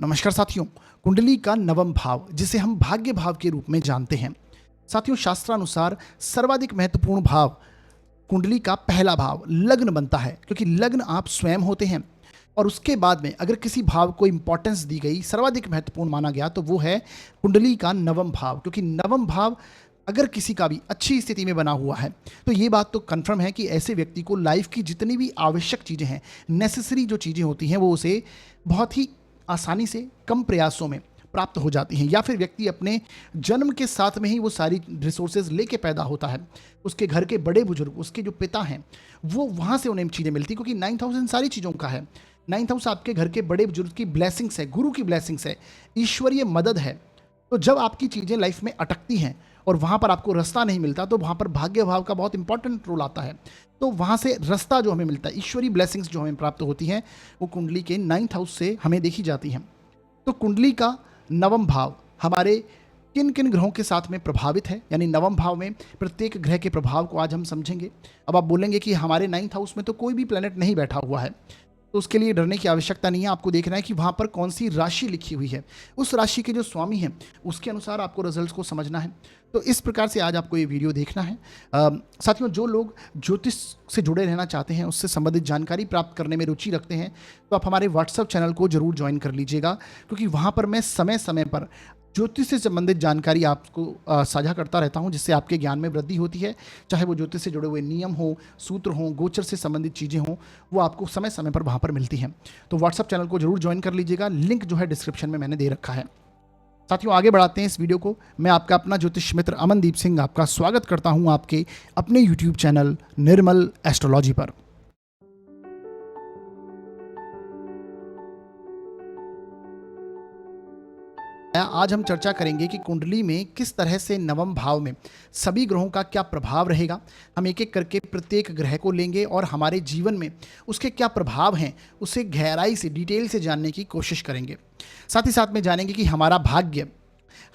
नमस्कार साथियों। कुंडली का नवम भाव जिसे हम भाग्य भाव के रूप में जानते हैं। साथियों, शास्त्रानुसार सर्वाधिक महत्वपूर्ण भाव कुंडली का पहला भाव लग्न बनता है, क्योंकि लग्न आप स्वयं होते हैं। और उसके बाद में अगर किसी भाव को इंपॉर्टेंस दी गई, सर्वाधिक महत्वपूर्ण माना गया, तो वो है कुंडली का नवम भाव। क्योंकि नवम भाव अगर किसी का भी अच्छी स्थिति में बना हुआ है तो ये बात तो कंफर्म है कि ऐसे व्यक्ति को लाइफ की जितनी भी आवश्यक चीज़ें हैं, नेसेसरी जो चीज़ें होती हैं, वो उसे बहुत ही आसानी से कम प्रयासों में प्राप्त हो जाती हैं। या फिर व्यक्ति अपने जन्म के साथ में ही वो सारी रिसोर्सेज लेके पैदा होता है। उसके घर के बड़े बुजुर्ग, उसके जो पिता हैं, वो वहाँ से उन्हें चीज़ें मिलती, क्योंकि 9th हाउस इन सारी चीज़ों का है। 9th हाउस आपके घर के बड़े बुजुर्ग की ब्लेसिंग्स है, गुरु की ब्लेसिंग्स है, ईश्वरीय मदद है। तो जब आपकी चीज़ें लाइफ में अटकती हैं और वहाँ पर आपको रास्ता नहीं मिलता, तो वहाँ पर भाग्य भाव का बहुत इंपॉर्टेंट रोल आता है। तो वहाँ से रास्ता जो हमें मिलता है, ईश्वरीय ब्लेसिंग्स जो हमें प्राप्त होती हैं, वो कुंडली के 9th हाउस से हमें देखी जाती हैं। तो कुंडली का नवम भाव हमारे किन किन ग्रहों के साथ में प्रभावित है, यानी नवम भाव में प्रत्येक ग्रह के प्रभाव को आज हम समझेंगे। अब आप बोलेंगे कि हमारे 9th हाउस में तो कोई भी प्लेनेट नहीं बैठा हुआ है, तो उसके लिए डरने की आवश्यकता नहीं है। आपको देखना है कि वहाँ पर कौन सी राशि लिखी हुई है, उस राशि के जो स्वामी हैं उसके अनुसार आपको रिजल्ट्स को समझना है। तो इस प्रकार से आज आपको ये वीडियो देखना है। साथियों, जो लोग ज्योतिष से जुड़े रहना चाहते हैं, उससे संबंधित जानकारी प्राप्त करने में रुचि रखते हैं, तो आप हमारे व्हाट्सएप चैनल को जरूर ज्वाइन कर लीजिएगा, क्योंकि वहाँ पर मैं समय समय पर ज्योतिष से संबंधित जानकारी आपको साझा करता रहता हूं, जिससे आपके ज्ञान में वृद्धि होती है। चाहे वो ज्योतिष से जुड़े हुए नियम हो, सूत्र हों, गोचर से संबंधित चीज़ें हों, वो आपको समय समय पर वहाँ पर मिलती हैं। तो व्हाट्सअप चैनल को जरूर ज्वाइन कर लीजिएगा, लिंक जो है डिस्क्रिप्शन में मैंने दे रखा है। साथियों, आगे बढ़ाते हैं इस वीडियो को। मैं आपका अपना ज्योतिष मित्र अमनदीप सिंह आपका स्वागत करता हूँ आपके अपने यूट्यूब चैनल निर्मल एस्ट्रोलॉजी पर। आज हम चर्चा करेंगे कि कुंडली में किस तरह से नवम भाव में सभी ग्रहों का क्या प्रभाव रहेगा। हम एक एक करके प्रत्येक ग्रह को लेंगे और हमारे जीवन में उसके क्या प्रभाव हैं उसे गहराई से, डिटेल से जानने की कोशिश करेंगे। साथ ही साथ में जानेंगे कि हमारा भाग्य,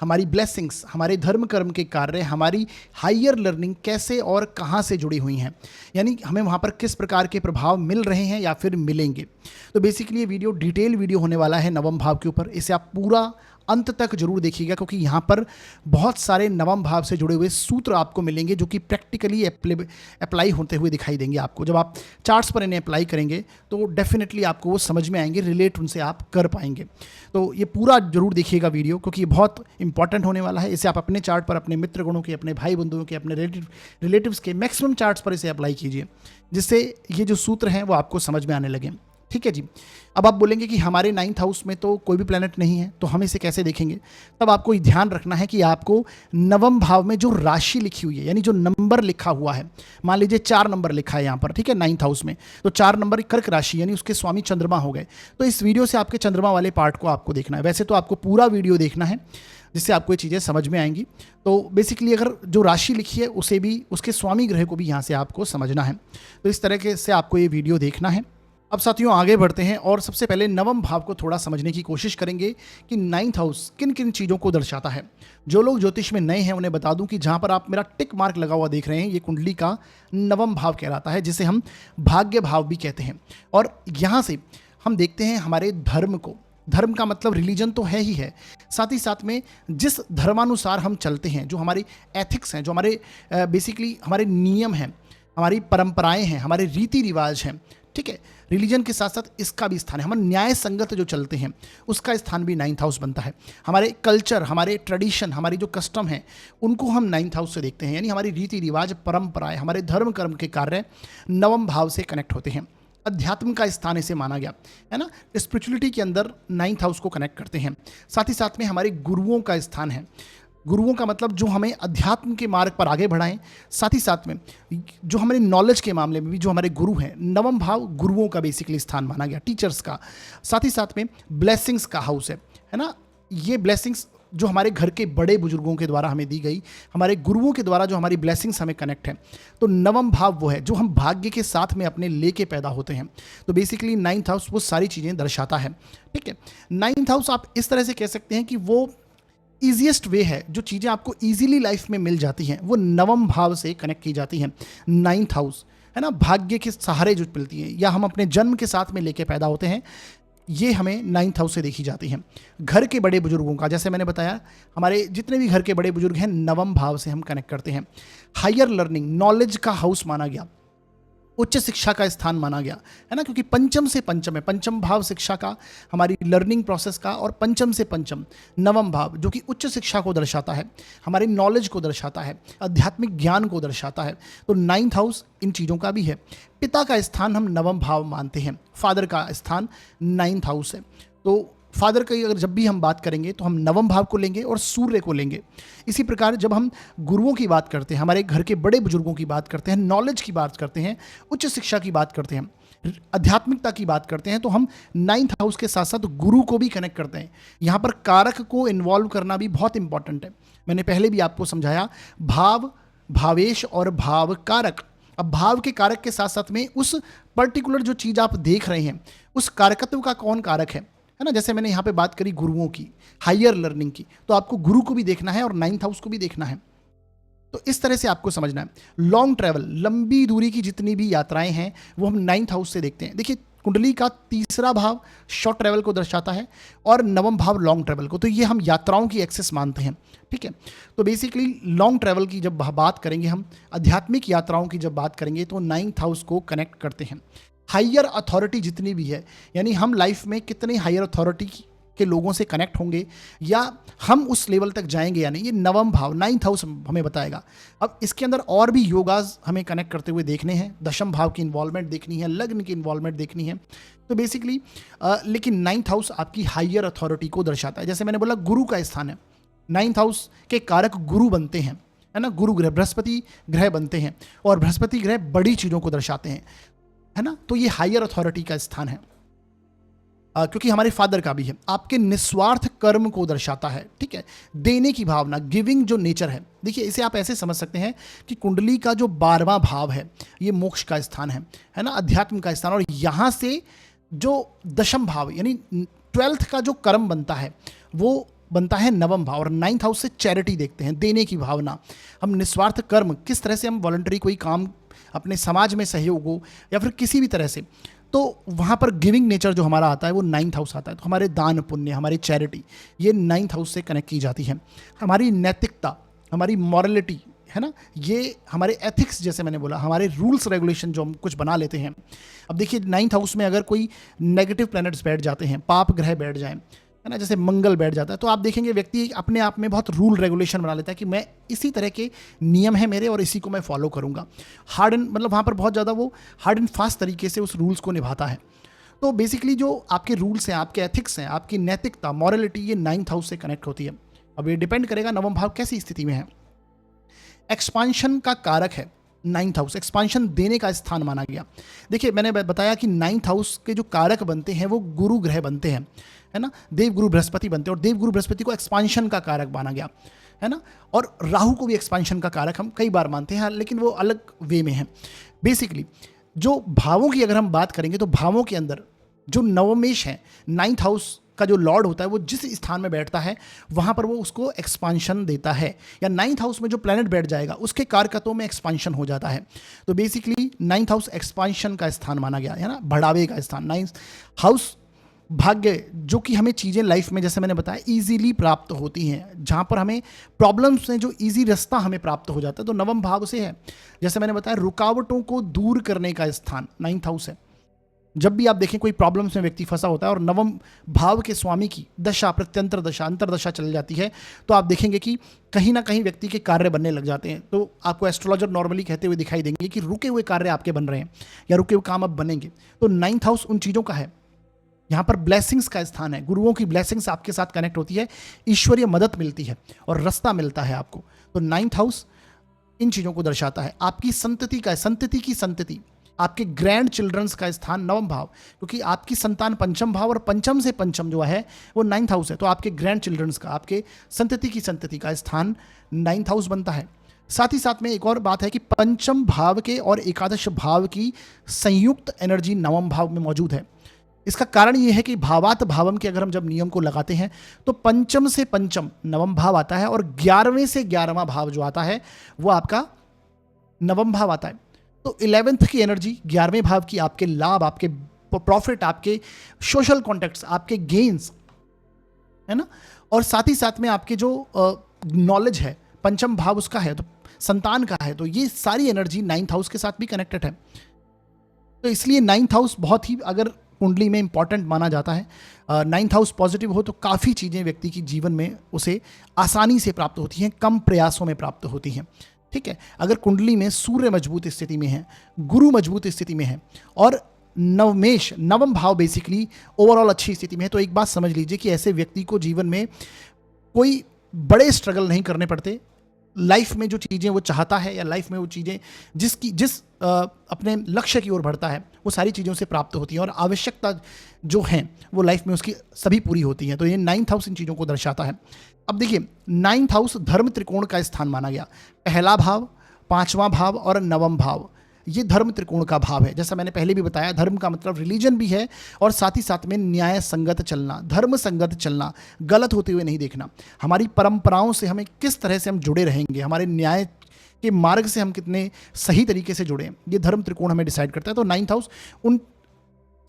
हमारी ब्लेसिंग्स, हमारे धर्म कर्म के कार्य, हमारी हायर लर्निंग कैसे और कहाँ से जुड़ी हुई हैं, यानी हमें वहाँ पर किस प्रकार के प्रभाव मिल रहे हैं या फिर मिलेंगे। तो बेसिकली ये वीडियो डिटेल वीडियो होने वाला है नवम भाव के ऊपर। इसे आप पूरा अंत तक जरूर देखिएगा, क्योंकि यहाँ पर बहुत सारे नवम भाव से जुड़े हुए सूत्र आपको मिलेंगे जो कि प्रैक्टिकली अप्लाई होते हुए दिखाई देंगे आपको। जब आप चार्ट्स पर इन्हें अप्लाई करेंगे तो डेफिनेटली आपको वो समझ में आएंगे, रिलेट उनसे आप कर पाएंगे। तो ये पूरा जरूर देखिएगा वीडियो, क्योंकि ये बहुत इंपॉर्टेंट होने वाला है। इसे आप अपने चार्ट पर, अपने मित्र गणों के, अपने भाई बंधुओं के, अपने रिलेटिव्स के मैक्सिमम चार्ट्स पर इसे अप्लाई कीजिए, जिससे ये जो सूत्र हैं वो आपको समझ में आने लगे। ठीक है जी। अब आप बोलेंगे कि हमारे 9th हाउस में तो कोई भी प्लेनेट नहीं है, तो हम इसे कैसे देखेंगे। तब आपको ये ध्यान रखना है कि आपको नवम भाव में जो राशि लिखी हुई है, यानी जो नंबर लिखा हुआ है, मान लीजिए 4 नंबर लिखा है यहाँ पर, ठीक है, 9th हाउस में, तो 4 नंबर कर्क राशि, यानी उसके स्वामी चंद्रमा हो गए। तो इस वीडियो से आपके चंद्रमा वाले पार्ट को आपको देखना है। वैसे तो आपको पूरा वीडियो देखना है, जिससे आपको ये चीज़ें समझ में आएंगी। तो बेसिकली अगर जो राशि लिखी है उसे भी, उसके स्वामी ग्रह को भी यहाँ से आपको समझना है। तो इस तरह से आपको ये वीडियो देखना है। अब साथियों, आगे बढ़ते हैं और सबसे पहले नवम भाव को थोड़ा समझने की कोशिश करेंगे कि 9th हाउस किन किन चीज़ों को दर्शाता है। जो लोग ज्योतिष में नए हैं उन्हें बता दूं कि जहां पर आप मेरा टिक मार्क लगा हुआ देख रहे हैं, ये कुंडली का नवम भाव कहलाता है, जिसे हम भाग्य भाव भी कहते हैं। और यहाँ से हम देखते हैं हमारे धर्म को। धर्म का मतलब रिलीजन तो है ही है, साथ ही साथ में जिस धर्मानुसार हम चलते हैं, जो हमारे एथिक्स हैं, जो हमारे बेसिकली हमारे नियम हैं, हमारी परंपराएं हैं, हमारे रीति रिवाज हैं, ठीक है। रिलीजन के साथ साथ इसका भी स्थान है। हम न्याय संगत जो चलते हैं उसका स्थान भी 9th हाउस बनता है। हमारे कल्चर, हमारे ट्रेडिशन, हमारी जो कस्टम है, उनको हम 9th हाउस से देखते हैं, यानी हमारी रीति रिवाज, परंपराएं, हमारे धर्म कर्म के कार्य नवम भाव से कनेक्ट होते हैं। अध्यात्म का स्थान इसे माना गया है ना, स्पिरिचुअलिटी के अंदर 9th हाउस को कनेक्ट करते हैं। साथ ही साथ में हमारे गुरुओं का स्थान है। गुरुओं का मतलब जो हमें अध्यात्म के मार्ग पर आगे बढ़ाएं। साथ ही साथ में जो हमारे नॉलेज के मामले में भी जो हमारे गुरु हैं, नवम भाव गुरुओं का बेसिकली स्थान माना गया, टीचर्स का। साथ ही साथ में ब्लेसिंग्स का हाउस है ना। ये ब्लेसिंग्स जो हमारे घर के बड़े बुजुर्गों के द्वारा हमें दी गई, हमारे गुरुओं के द्वारा जो हमारी ब्लेसिंग्स हमें कनेक्ट है, तो नवम भाव वो है जो हम भाग्य के साथ में अपने लेके पैदा होते हैं। तो बेसिकली 9th हाउस वो सारी चीज़ें दर्शाता है। ठीक है, 9th हाउस आप इस तरह से कह सकते हैं कि वो ईजिएस्ट वे है, जो चीज़ें आपको ईजिली लाइफ में मिल जाती हैं वो नवम भाव से कनेक्ट की जाती हैं। 9th हाउस है ना, भाग्य के सहारे जो मिलती हैं, या हम अपने जन्म के साथ में लेके पैदा होते हैं। ये हमें 9th हाउस से देखी जाती हैं। घर के बड़े बुजुर्गों का, जैसे मैंने बताया, हमारे जितने भी घर के बड़े बुजुर्ग हैं नवम भाव से हम कनेक्ट करते हैं। हायर लर्निंग, नॉलेज का हाउस माना गया, उच्च शिक्षा का स्थान माना गया, है ना, क्योंकि पंचम से पंचम है, पंचम भाव शिक्षा का, हमारी लर्निंग प्रोसेस का, और पंचम से पंचम नवम भाव जो कि उच्च शिक्षा को दर्शाता है, हमारी नॉलेज को दर्शाता है, आध्यात्मिक ज्ञान को दर्शाता है। तो 9th हाउस इन चीज़ों का भी है। पिता का स्थान हम नवम भाव मानते हैं, फादर का स्थान 9th हाउस है। तो फादर की अगर जब भी हम बात करेंगे तो हम नवम भाव को लेंगे और सूर्य को लेंगे। इसी प्रकार जब हम गुरुओं की बात करते हैं, हमारे घर के बड़े बुजुर्गों की बात करते हैं, नॉलेज की बात करते हैं, उच्च शिक्षा की बात करते हैं, आध्यात्मिकता की बात करते हैं, तो हम 9th हाउस के साथ साथ गुरु को भी कनेक्ट करते हैं। यहाँ पर कारक को इन्वॉल्व करना भी बहुत इंपॉर्टेंट है। मैंने पहले भी आपको समझाया, भाव, भावेश और भाव कारक। अब भाव के कारक के साथ साथ में उस पर्टिकुलर जो चीज़ आप देख रहे हैं उस कारकत्व का कौन कारक है ना। जैसे मैंने यहाँ पे बात करी गुरुओं की, हायर लर्निंग की, तो आपको गुरु को भी देखना है और 9th हाउस को भी देखना है। तो इस तरह से आपको समझना है। लॉन्ग ट्रैवल, लंबी दूरी की जितनी भी यात्राएं हैं वो हम 9th हाउस से देखते हैं। देखिए, कुंडली का तीसरा भाव शॉर्ट ट्रैवल को दर्शाता है और नवम भाव लॉन्ग ट्रैवल को, तो ये हम यात्राओं की एक्सेस मानते हैं। ठीक है, तो बेसिकली लॉन्ग ट्रैवल की जब बात करेंगे, हम आध्यात्मिक यात्राओं की जब बात करेंगे तो 9th हाउस को कनेक्ट करते हैं। हायर अथॉरिटी जितनी भी है, यानी हम लाइफ में कितने हायर अथॉरिटी के लोगों से कनेक्ट होंगे या हम उस लेवल तक जाएंगे या नहीं, ये नवम भाव 9th हाउस हमें बताएगा। अब इसके अंदर और भी योगाज हमें कनेक्ट करते हुए देखने हैं, दशम भाव की इन्वॉल्वमेंट देखनी है, लग्न की इन्वॉल्वमेंट देखनी है। तो बेसिकली लेकिन 9th हाउस आपकी हायर अथॉरिटी को दर्शाता है। जैसे मैंने बोला, गुरु का स्थान है, 9th हाउस के कारक गुरु बनते हैं, है ना, गुरु ग्रह, बृहस्पति ग्रह बनते हैं, और बृहस्पति ग्रह बड़ी चीज़ों को दर्शाते हैं, है ना। तो ये हायर अथॉरिटी का स्थान है, क्योंकि हमारे फादर का भी है। आपके निस्वार्थ कर्म को दर्शाता है, ठीक है, देने की भावना, गिविंग जो नेचर है। देखिए, इसे आप ऐसे समझ सकते हैं कि कुंडली का जो 12वां भाव है ये मोक्ष का स्थान है ना, अध्यात्म का स्थान, और यहाँ से जो दशम भाव यानी 12th का जो कर्म बनता है वो बनता है नवम भाव, और 9th हाउस से चैरिटी देखते हैं, देने की भावना। हम निस्वार्थ कर्म, किस तरह से हम वॉलंटरी कोई काम, अपने समाज में सहयोग हो या फिर किसी भी तरह से, तो वहाँ पर गिविंग नेचर जो हमारा आता है वो 9th हाउस आता है। तो हमारे दान पुण्य, हमारी चैरिटी, ये 9th हाउस से कनेक्ट की जाती है। हमारी नैतिकता, हमारी मॉरलिटी, है ना, ये हमारे एथिक्स, जैसे मैंने बोला, हमारे रूल्स रेगुलेशन जो हम कुछ बना लेते हैं। अब देखिए, 9th हाउस में अगर कोई नेगेटिव प्लैनेट्स बैठ जाते हैं, पाप ग्रह बैठ जाएं, है ना, जैसे मंगल बैठ जाता है, तो आप देखेंगे व्यक्ति अपने आप में बहुत रूल रेगुलेशन बना लेता है कि मैं इसी तरह के नियम है मेरे और इसी को मैं फॉलो करूंगा। हार्ड एंड, मतलब वहाँ पर बहुत ज़्यादा वो हार्ड एंड फास्ट तरीके से उस रूल्स को निभाता है। तो बेसिकली जो आपके रूल्स हैं, आपके एथिक्स हैं, आपकी नैतिकता, मॉरलिटी, ये 9th हाउस से कनेक्ट होती है। अब ये डिपेंड करेगा नवम भाव कैसी स्थिति में है। एक्सपांशन का कारक है 9th हाउस, एक्सपांशन देने का स्थान माना गया। देखिए, मैंने बताया कि 9th हाउस के जो कारक बनते हैं वो गुरु ग्रह बनते हैं, है ना, देवगुरु बृहस्पति बनते हैं, और देवगुरु बृहस्पति को एक्सपांशन का कारक माना गया, है ना। और राहु को भी एक्सपांशन का कारक हम कई बार मानते हैं, लेकिन वो अलग वे में है। बेसिकली जो भावों की अगर हम बात करेंगे तो भावों के अंदर जो नवमेश है, 9th हाउस का जो लॉर्ड होता है, वो जिस स्थान में बैठता है वहाँ पर वो उसको एक्सपांशन देता है, या 9th हाउस में जो प्लैनेट बैठ जाएगा उसके कारकत्वों में एक्सपांशन हो जाता है। तो बेसिकली 9th हाउस एक्सपांशन का स्थान माना गया है ना, बढ़ावे का स्थान। 9th हाउस भाग्य, जो कि हमें चीज़ें लाइफ में, जैसे मैंने बताया, इजीली प्राप्त होती हैं, जहाँ पर हमें प्रॉब्लम्स में जो इजी रास्ता हमें प्राप्त हो जाता है, तो नवम भाव से है। जैसे मैंने बताया, रुकावटों को दूर करने का स्थान 9th हाउस है। जब भी आप देखें कोई प्रॉब्लम्स में व्यक्ति फंसा होता है और नवम भाव के स्वामी की दशा, प्रत्यंतर दशा, अंतरदशा चल जाती है, तो आप देखेंगे कि कहीं ना कहीं व्यक्ति के कार्य बनने लग जाते हैं। तो आपको एस्ट्रोलॉजर नॉर्मली कहते हुए दिखाई देंगे कि रुके हुए कार्य आपके बन रहे हैं या रुके हुए काम अब बनेंगे। तो 9th हाउस उन चीज़ों का है। यहाँ पर ब्लेसिंग्स का स्थान है, गुरुओं की ब्लेसिंग्स आपके साथ कनेक्ट होती है, ईश्वरीय मदद मिलती है और रास्ता मिलता है आपको। तो 9th हाउस इन चीज़ों को दर्शाता है। आपकी संतति का, संतति की संतति, आपके ग्रैंड चिल्ड्रंस का स्थान नवम भाव, क्योंकि आपकी संतान पंचम भाव और पंचम से पंचम जो है वो 9th हाउस है। तो आपके ग्रैंड चिल्ड्रंस का, आपके संतति की संतति का स्थान 9th हाउस बनता है। साथ ही साथ में एक और बात है कि पंचम भाव के और एकादश भाव की संयुक्त एनर्जी नवम भाव में मौजूद है। इसका कारण ये है कि भावात भावम के अगर हम जब नियम को लगाते हैं तो पंचम से पंचम नवम भाव आता है और 11वें से 11वां भाव जो आता है वो आपका नवम भाव आता है। तो 11th की एनर्जी, 11वें भाव की, आपके लाभ, आपके प्रॉफिट, आपके सोशल कॉन्टेक्ट्स, आपके गेन्स, है ना, और साथ ही साथ में आपके जो नॉलेज है, पंचम भाव उसका है, तो संतान का है, तो ये सारी एनर्जी नाइन्थ हाउस के साथ भी कनेक्टेड है। तो इसलिए नाइन्थ हाउस बहुत ही अगर कुंडली में इंपॉर्टेंट माना जाता है। नाइन्थ हाउस पॉजिटिव हो तो काफ़ी चीज़ें व्यक्ति की जीवन में उसे आसानी से प्राप्त होती हैं, कम प्रयासों में प्राप्त होती हैं। ठीक है, अगर कुंडली में सूर्य मजबूत स्थिति में है, गुरु मजबूत स्थिति में है और नवमेश, नवम भाव बेसिकली ओवरऑल अच्छी स्थिति में है, तो एक बात समझ लीजिए कि ऐसे व्यक्ति को जीवन में कोई बड़े स्ट्रगल नहीं करने पड़ते। लाइफ में जो चीज़ें वो चाहता है या लाइफ में वो चीज़ें जिस अपने लक्ष्य की ओर बढ़ता है, वो सारी चीज़ों से प्राप्त होती हैं और आवश्यकता जो हैं वो लाइफ में उसकी सभी पूरी होती हैं। तो ये नाइन्थ हाउस इन चीज़ों को दर्शाता है। अब देखिए, नाइन्थ हाउस धर्म त्रिकोण का स्थान माना गया। पहला भाव, पांचवा भाव और नवम भाव, ये धर्म त्रिकोण का भाव है। जैसा मैंने पहले भी बताया, धर्म का मतलब रिलीजन भी है और साथ ही साथ में न्याय संगत चलना, धर्म संगत चलना, गलत होते हुए नहीं देखना। हमारी परंपराओं से हमें किस तरह से हम जुड़े रहेंगे, हमारे न्याय के मार्ग से हम कितने सही तरीके से जुड़े, ये धर्म त्रिकोण हमें डिसाइड करता है। तो नाइन्थ हाउस उन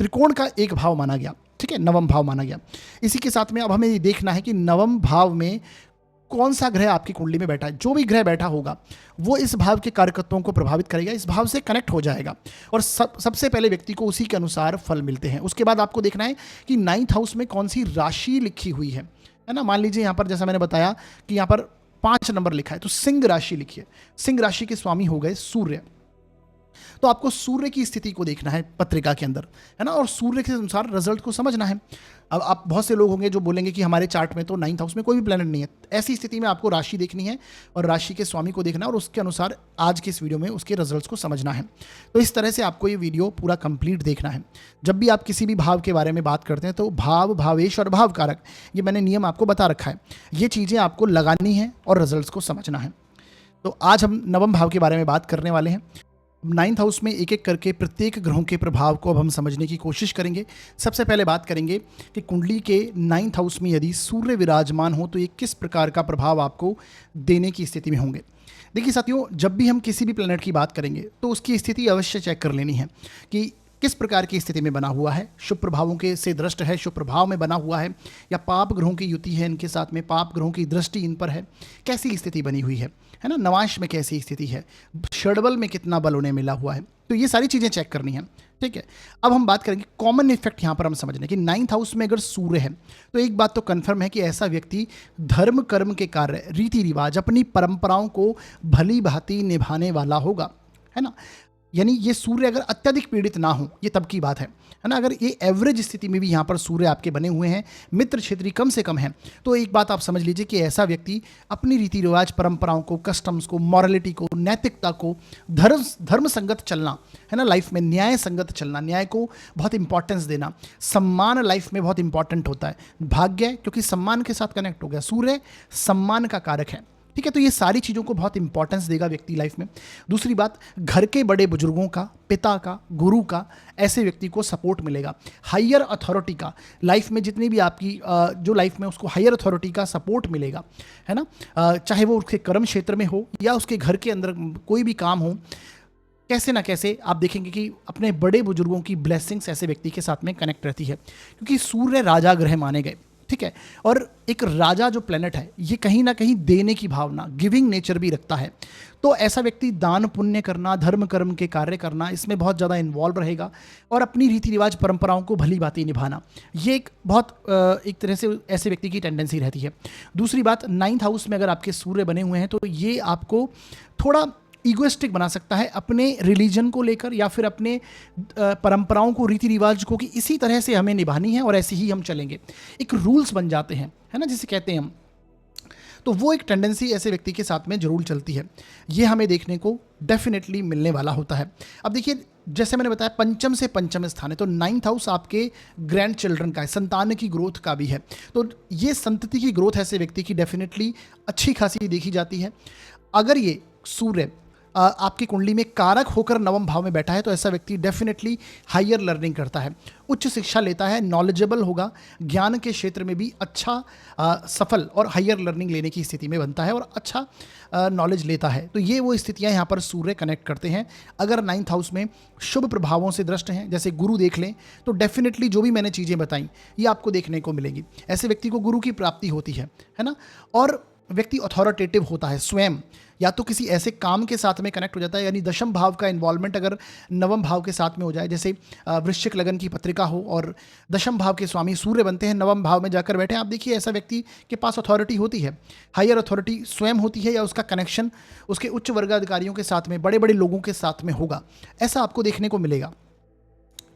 त्रिकोण का एक भाव माना गया, ठीक है, नवम भाव माना गया। इसी के साथ में अब हमें ये देखना है कि नवम भाव में कौन सा ग्रह आपकी कुंडली में बैठा है। जो भी ग्रह बैठा होगा वो इस भाव के कारकत्वों को प्रभावित करेगा, इस भाव से कनेक्ट हो जाएगा और सबसे पहले व्यक्ति को उसी के अनुसार फल मिलते हैं। उसके बाद आपको देखना है कि नाइन्थ हाउस में कौन सी राशि लिखी हुई है ना। मान लीजिए यहाँ पर, जैसा मैंने बताया कि यहाँ पर 5 नंबर लिखा है, तो सिंह राशि लिखिए। सिंह राशि के स्वामी हो गए सूर्य, तो आपको सूर्य की स्थिति को देखना है पत्रिका के अंदर, है ना, और सूर्य के अनुसार रिजल्ट को समझना है। अब आप बहुत से लोग होंगे जो बोलेंगे कि हमारे चार्ट में तो नाइन्थ हाउस में कोई भी प्लैनेट नहीं है। ऐसी स्थिति में आपको राशि देखनी है और राशि के स्वामी को देखना है और उसके अनुसार आज के इस वीडियो में उसके रिजल्ट्स को समझना है। तो इस तरह से आपको ये वीडियो पूरा कंप्लीट देखना है। जब भी आप किसी भी भाव के बारे में बात करते हैं तो भाव, भावेश और भाव कारक, ये मैंने नियम आपको बता रखा है। ये चीज़ें आपको लगानी है और रिजल्ट्स को समझना है। तो आज हम नवम भाव के बारे में बात करने वाले हैं। नाइन्थ हाउस में एक एक करके प्रत्येक ग्रहों के प्रभाव को अब हम समझने की कोशिश करेंगे। सबसे पहले बात करेंगे कि कुंडली के नाइन्थ हाउस में यदि सूर्य विराजमान हो तो ये किस प्रकार का प्रभाव आपको देने की स्थिति में होंगे। देखिए साथियों, जब भी हम किसी भी प्लैनेट की बात करेंगे तो उसकी स्थिति अवश्य चेक कर लेनी है कि किस प्रकार की स्थिति में बना हुआ है। शुभ प्रभावों के से दृष्ट है, शुभ प्रभाव में बना हुआ है, या पाप ग्रहों की युति है इनके साथ में, पाप ग्रहों की दृष्टि इन पर है, कैसी स्थिति बनी हुई है ना, नवांश में कैसी स्थिति है, षडबल में कितना बल उन्हें मिला हुआ है। तो ये सारी चीज़ें चेक करनी है, ठीक है। अब हम बात करेंगे कॉमन इफेक्ट। यहाँ पर हम समझने कि नाइन्थ हाउस में अगर सूर्य है तो एक बात तो कन्फर्म है कि ऐसा व्यक्ति धर्म कर्म के कार्य, रीति रिवाज, अपनी परंपराओं को भली भांति निभाने वाला होगा, है ना। यानी ये सूर्य अगर अत्यधिक पीड़ित ना हो, ये तब की बात है ना। अगर ये एवरेज स्थिति में भी यहाँ पर सूर्य आपके बने हुए हैं, मित्र क्षेत्री कम से कम है, तो एक बात आप समझ लीजिए कि ऐसा व्यक्ति अपनी रीति रिवाज, परंपराओं को, कस्टम्स को, मॉरलिटी को, नैतिकता को, धर्म संगत चलना, है ना, लाइफ में न्याय संगत चलना, न्याय को बहुत इंपॉर्टेंस देना, सम्मान लाइफ में बहुत इंपॉर्टेंट होता है। भाग्य, क्योंकि सम्मान के साथ कनेक्ट हो गया, सूर्य सम्मान का कारक है, ठीक है। तो ये सारी चीज़ों को बहुत इंपॉर्टेंस देगा व्यक्ति लाइफ में। दूसरी बात, घर के बड़े बुजुर्गों का, पिता का, गुरु का, ऐसे व्यक्ति को सपोर्ट मिलेगा। हायर अथॉरिटी का, लाइफ में जितनी भी आपकी जो लाइफ में उसको हायर अथॉरिटी का सपोर्ट मिलेगा, है ना, चाहे वो उसके कर्म क्षेत्र में हो या उसके घर के अंदर कोई भी काम हो, कैसे ना कैसे आप देखेंगे कि अपने बड़े बुजुर्गों की ब्लेसिंग्स ऐसे व्यक्ति के साथ में कनेक्ट रहती है, क्योंकि सूर्य राजा ग्रह माने गए, ठीक है। और एक राजा जो प्लेनेट है ये कहीं ना कहीं देने की भावना, गिविंग नेचर भी रखता है। तो ऐसा व्यक्ति दान पुण्य करना, धर्म कर्म के कार्य करना, इसमें बहुत ज़्यादा इन्वॉल्व रहेगा और अपनी रीति रिवाज, परंपराओं को भली भांति निभाना, ये एक बहुत एक तरह से ऐसे व्यक्ति की टेंडेंसी रहती है। दूसरी बात, नाइन्थ हाउस में अगर आपके सूर्य बने हुए हैं तो ये आपको थोड़ा ईगोइस्टिक बना सकता है अपने रिलीजन को लेकर, या फिर अपने परंपराओं को, रीति रिवाज को, कि इसी तरह से हमें निभानी है और ऐसे ही हम चलेंगे। एक रूल्स बन जाते हैं, है ना, जिसे कहते हैं हम। तो वो एक टेंडेंसी ऐसे व्यक्ति के साथ में जरूर चलती है। ये हमें देखने को डेफिनेटली मिलने वाला होता है। अब देखिए, जैसे मैंने बताया, पंचम से पंचम स्थान है, तो नाइन्थ हाउस आपके ग्रैंड चिल्ड्रन का है, संतान की ग्रोथ का भी है। तो ये संतति की ग्रोथ ऐसे व्यक्ति की डेफिनेटली अच्छी खासी देखी जाती है। अगर ये सूर्य आपकी कुंडली में कारक होकर नवम भाव में बैठा है तो ऐसा व्यक्ति डेफिनेटली हायर लर्निंग करता है, उच्च शिक्षा लेता है, नॉलेजेबल होगा, ज्ञान के क्षेत्र में भी अच्छा सफल और हायर लर्निंग लेने की स्थिति में बनता है और अच्छा नॉलेज लेता है। तो ये वो स्थितियां यहाँ पर सूर्य कनेक्ट करते हैं। अगर 9th हाउस में शुभ प्रभावों से दृष्ट हैं, जैसे गुरु देख लें, तो डेफिनेटली जो भी मैंने चीज़ें बताई ये आपको देखने को मिलेंगी। ऐसे व्यक्ति को गुरु की प्राप्ति होती है ना। और व्यक्ति अथॉरिटेटिव होता है स्वयं, या तो किसी ऐसे काम के साथ में कनेक्ट हो जाता है, यानी दशम भाव का इन्वॉल्वमेंट अगर नवम भाव के साथ में हो जाए, जैसे वृश्चिक लगन की पत्रिका हो और दशम भाव के स्वामी सूर्य बनते हैं, नवम भाव में जाकर बैठे हैं, आप देखिए ऐसा व्यक्ति के पास अथॉरिटी होती है, हायर अथॉरिटी स्वयं होती है, या उसका कनेक्शन उसके उच्च वर्गाधिकारियों के साथ में, बड़े बड़े लोगों के साथ में होगा, ऐसा आपको देखने को मिलेगा।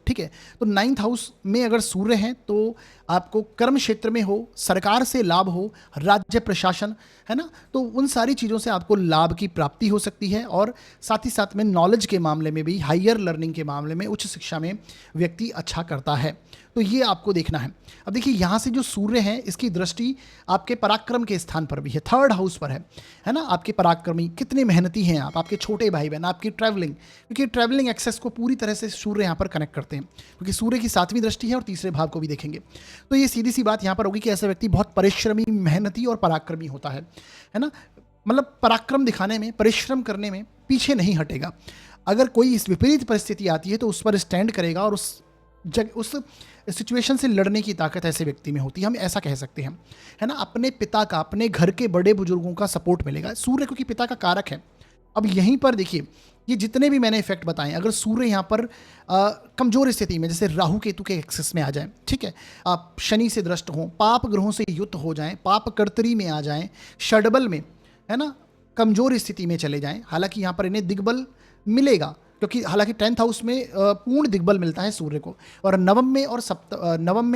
ठीक है, तो 9th हाउस में अगर सूर्य हैं तो आपको कर्म क्षेत्र में हो, सरकार से लाभ हो, राज्य प्रशासन है ना, तो उन सारी चीज़ों से आपको लाभ की प्राप्ति हो सकती है। और साथ ही साथ में नॉलेज के मामले में भी, हायर लर्निंग के मामले में, उच्च शिक्षा में व्यक्ति अच्छा करता है। तो ये आपको देखना है। अब देखिए यहाँ से जो सूर्य है इसकी दृष्टि आपके पराक्रम के स्थान पर भी है, 3rd हाउस पर है ना। आपके पराक्रमी कितने मेहनती हैं आप, आपके छोटे भाई बहन, आपकी ट्रैवलिंग, क्योंकि ट्रैवलिंग एक्सेस को पूरी तरह से सूर्य यहाँ पर कनेक्ट करते हैं, क्योंकि सूर्य की 7वीं दृष्टि है और तीसरे भाव को भी देखेंगे। तो ये सीधी सी बात यहाँ पर होगी कि ऐसा व्यक्ति बहुत परिश्रमी, मेहनती और पराक्रमी होता है ना। मतलब पराक्रम दिखाने में, परिश्रम करने में पीछे नहीं हटेगा। अगर कोई इस विपरीत परिस्थिति आती है तो उस पर स्टैंड करेगा और उस सिचुएशन से लड़ने की ताकत ऐसे व्यक्ति में होती है, हम ऐसा कह सकते हैं, है ना। अपने पिता का, अपने घर के बड़े बुजुर्गों का सपोर्ट मिलेगा, सूर्य क्योंकि पिता का कारक है। अब यहीं पर देखिए, ये जितने भी मैंने इफेक्ट बताए, अगर सूर्य यहाँ पर कमजोर स्थिति में, जैसे राहु केतु के एक्सेस में आ जाए, ठीक है, आप शनि से दृष्ट हों, पाप ग्रहों से युक्त हो जाएं, पाप कर्तरी में आ जाएं, षडबल में, है ना, कमजोर स्थिति में चले जाएं, हालांकि यहाँ पर इन्हें दिग्बल मिलेगा, क्योंकि हालांकि 10th हाउस में पूर्ण दिग्बल मिलता है सूर्य को, और नवम में